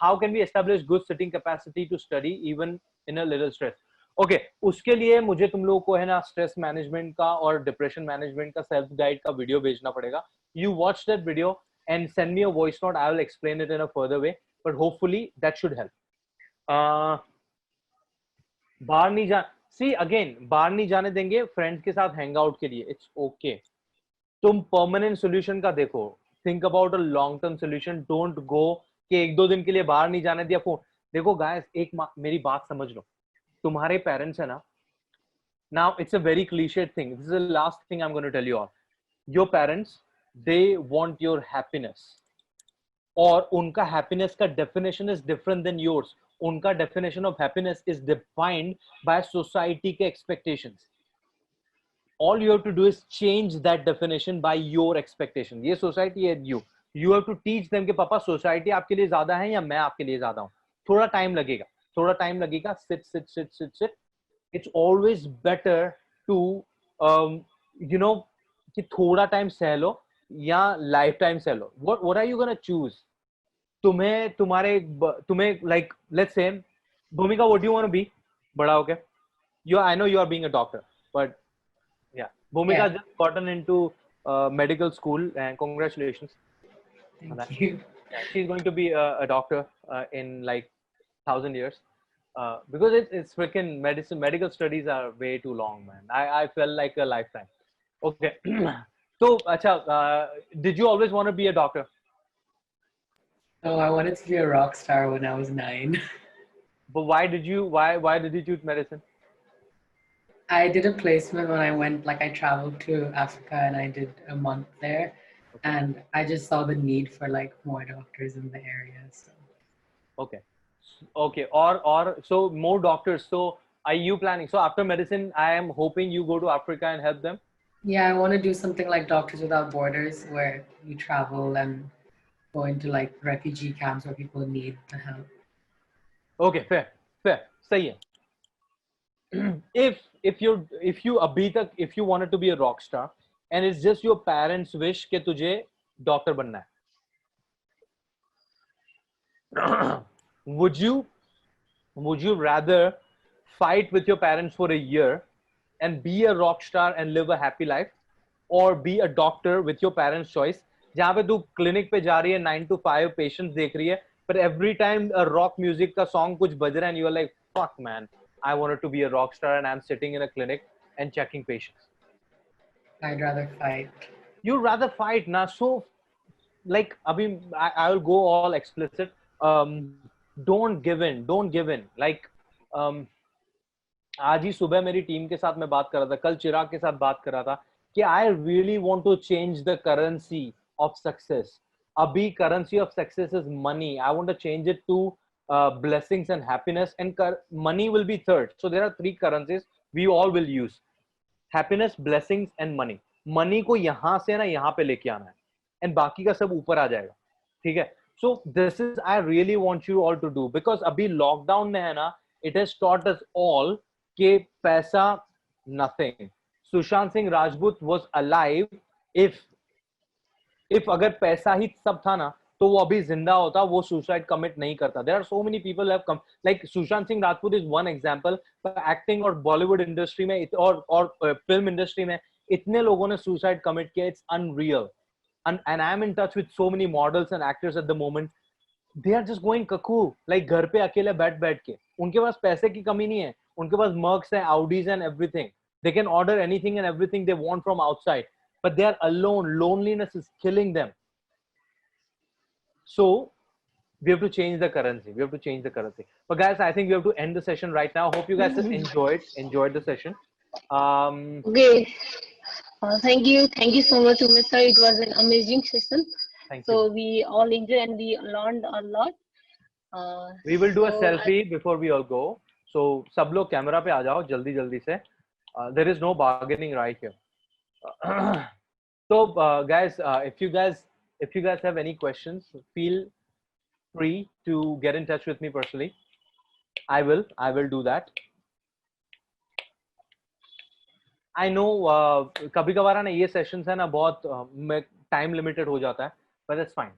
How can we establish good sitting capacity to study even in a little stress? Okay, उसके लिए मुझे तुम लोगों को है ना स्ट्रेस मैनेजमेंट का और डिप्रेशन मैनेजमेंट का सेल्फ गाइड का वीडियो भेजना पड़ेगा. You watch that video and send me a voice note. I will explain it in a further way, but hopefully that should help. बाहर नहीं जा, see again, बाहर नहीं जाने देंगे फ्रेंड्स के साथ हैंग आउट के लिए, इट्स ओके. तुम परमानेंट सोल्यूशन का देखो, think about a long term solution. Don't go कि एक दो दिन के लिए बाहर नहीं जाने दिया फोन. देखो गाइस, एक मेरी बात समझ लो, तुम्हारे पेरेंट्स है ना, now it's a very clichéd thing, this is the last thing I am going to tell you all. Your parents, they want your happiness, और उनका हैप्पीनेस का definition is different than yours. उनका definition of happiness is defined by society के expectations. All you have to do is change that definition by your expectation. ये society है, you have to teach them कि पापा society आपके लिए ज्यादा है या मैं आपके लिए ज्यादा हूँ. थोड़ा टाइम लगेगा, थोड़ा टाइम लगेगा. sit. It's always better to you know कि थोड़ा टाइम सह लो या लाइफ टाइम सह लो. what are you gonna choose? तुम्हें like let's say भूमिका, what do you want to be बड़ा होके? I know you are being a doctor, but yeah, Bhumika Yeah. just gotten into medical school, and congratulations. Thank you. Yeah, she's going to be a doctor in like 1,000 years, because it's freaking medical studies are way too long, man. I felt like a lifetime. Okay. So acha, did you always want to be a doctor? Oh, I wanted to be a rock star when I was 9. But why did you choose medicine? I did a placement when I went, like I traveled to Africa and I did a month there. Okay. And I just saw the need for like more doctors in the area. So. Okay. Or so more doctors. So are you planning? So after medicine, I am hoping you go to Africa and help them. Yeah, I want to do something like Doctors Without Borders, where you travel and go into like refugee camps where people need the help. Okay, fair. सही है. if you अभी तक, if you wanted to be a rock star and it's just your parents wish कि तुझे doctor बनना है, would you rather fight with your parents for a year and be a rock star and live a happy life, or be a doctor with your parents choice, जहाँ पे तू clinic पे जा रही है, 9 to 5 पेशेंट्स देख रही है, but every time a rock music का song कुछ बज रहा है and you are like, fuck man, I wanted to be a rock star and I'm sitting in a clinic and checking patients. I'd rather fight. You'd rather fight, na? So, like, abhi, I will go all explicit. Don't give in. Like, आज ही सुबह मेरी team के साथ मैं बात कर रहा था, कल चिराग के साथ बात कर रहा था कि I really want to change the currency of success. Abhi currency of success is money. I want to change it to blessings and happiness, and money will be third. So there are 3 currencies we all will use: happiness, blessings and money. Money को यहाँ से ना यहाँ पे लेके आना है, and बाकी का सब ऊपर आ जाएगा. ठीक है? So this is I really want you all to do, because अभी lockdown में है ना, it has taught us all कि पैसा nothing. Sushant Singh Rajput was alive if अगर पैसा ही सब था ना, तो वो अभी जिंदा होता, वो सुसाइड कमिट नहीं करता. There are so many people have come, like Sushant Singh Rajput is one example. Acting और बॉलीवुड इंडस्ट्री में और फिल्म इंडस्ट्री में इतने लोगों ने सुसाइड कमिट किया, it's unreal. And I am in touch with so many models and actors at the moment. they are just going cuckoo, like घर पे अकेले बैठ के. उनके पास पैसे की कमी नहीं है, उनके पास Mercs हैं, Audis and everything. They can order anything and everything they want from outside, but they are alone. Loneliness is killing them. So we have to change the currency. We have to change the currency. But guys, I think we have to end the session right now. Hope you guys have enjoyed the session. Okay. Thank you so much, Umit sir. It was an amazing session. Thank So you. we all enjoyed and we learned a lot. We will do a so selfie before we all go. So सब लोग camera पे आ जाओ जल्दी से. There is no bargaining right here. So guys, if you guys have any questions, feel free to get in touch with me personally. I will do that. I know कभी कभार ना ये sessions है ना बहुत time limited हो जाता है, but that's fine.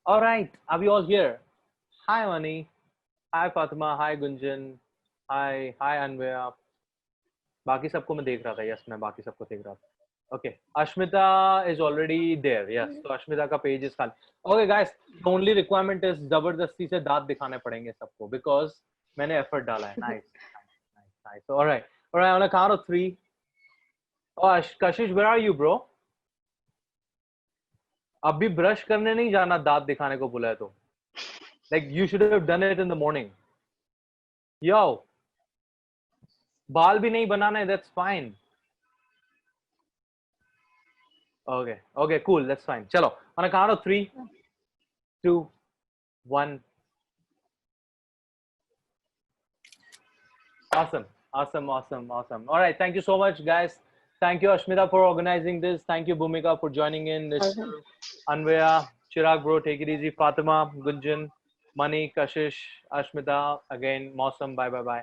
All right, are we all here? Hi Mani, hi Fatima, hi Gunjan, hi Anvaya. बाकी सबको मैं देख रहा था. Yes, मैं बाकी सबको देख रहा था. Okay, Ashmita is already there. Yes, so Ashmita का page is खाली. Okay guys, the only requirement is जबरदस्ती से दांत दिखाने पड़ेंगे सबको because मैंने effort डाला है. Nice. All right. On a count of 3. Oh, Kashish, where are you, bro? अभी ब्रश करने नहीं जाना दांत दिखाने को बोला है तो. Like you should have done it in the morning. Yo, बाल भी नहीं बनाना है, that's fine. Okay, cool, that's fine. Chalo, on a count of 3, 2, 1. Awesome. All right, thank you so much, guys. Thank you, Ashmita, for organizing this. Thank you, Bhumika, for joining in. Anvaya, Chirag, bro, take it easy. Fatima, Gunjan, Mani, Kashish, Ashmita, again, Mausam, bye.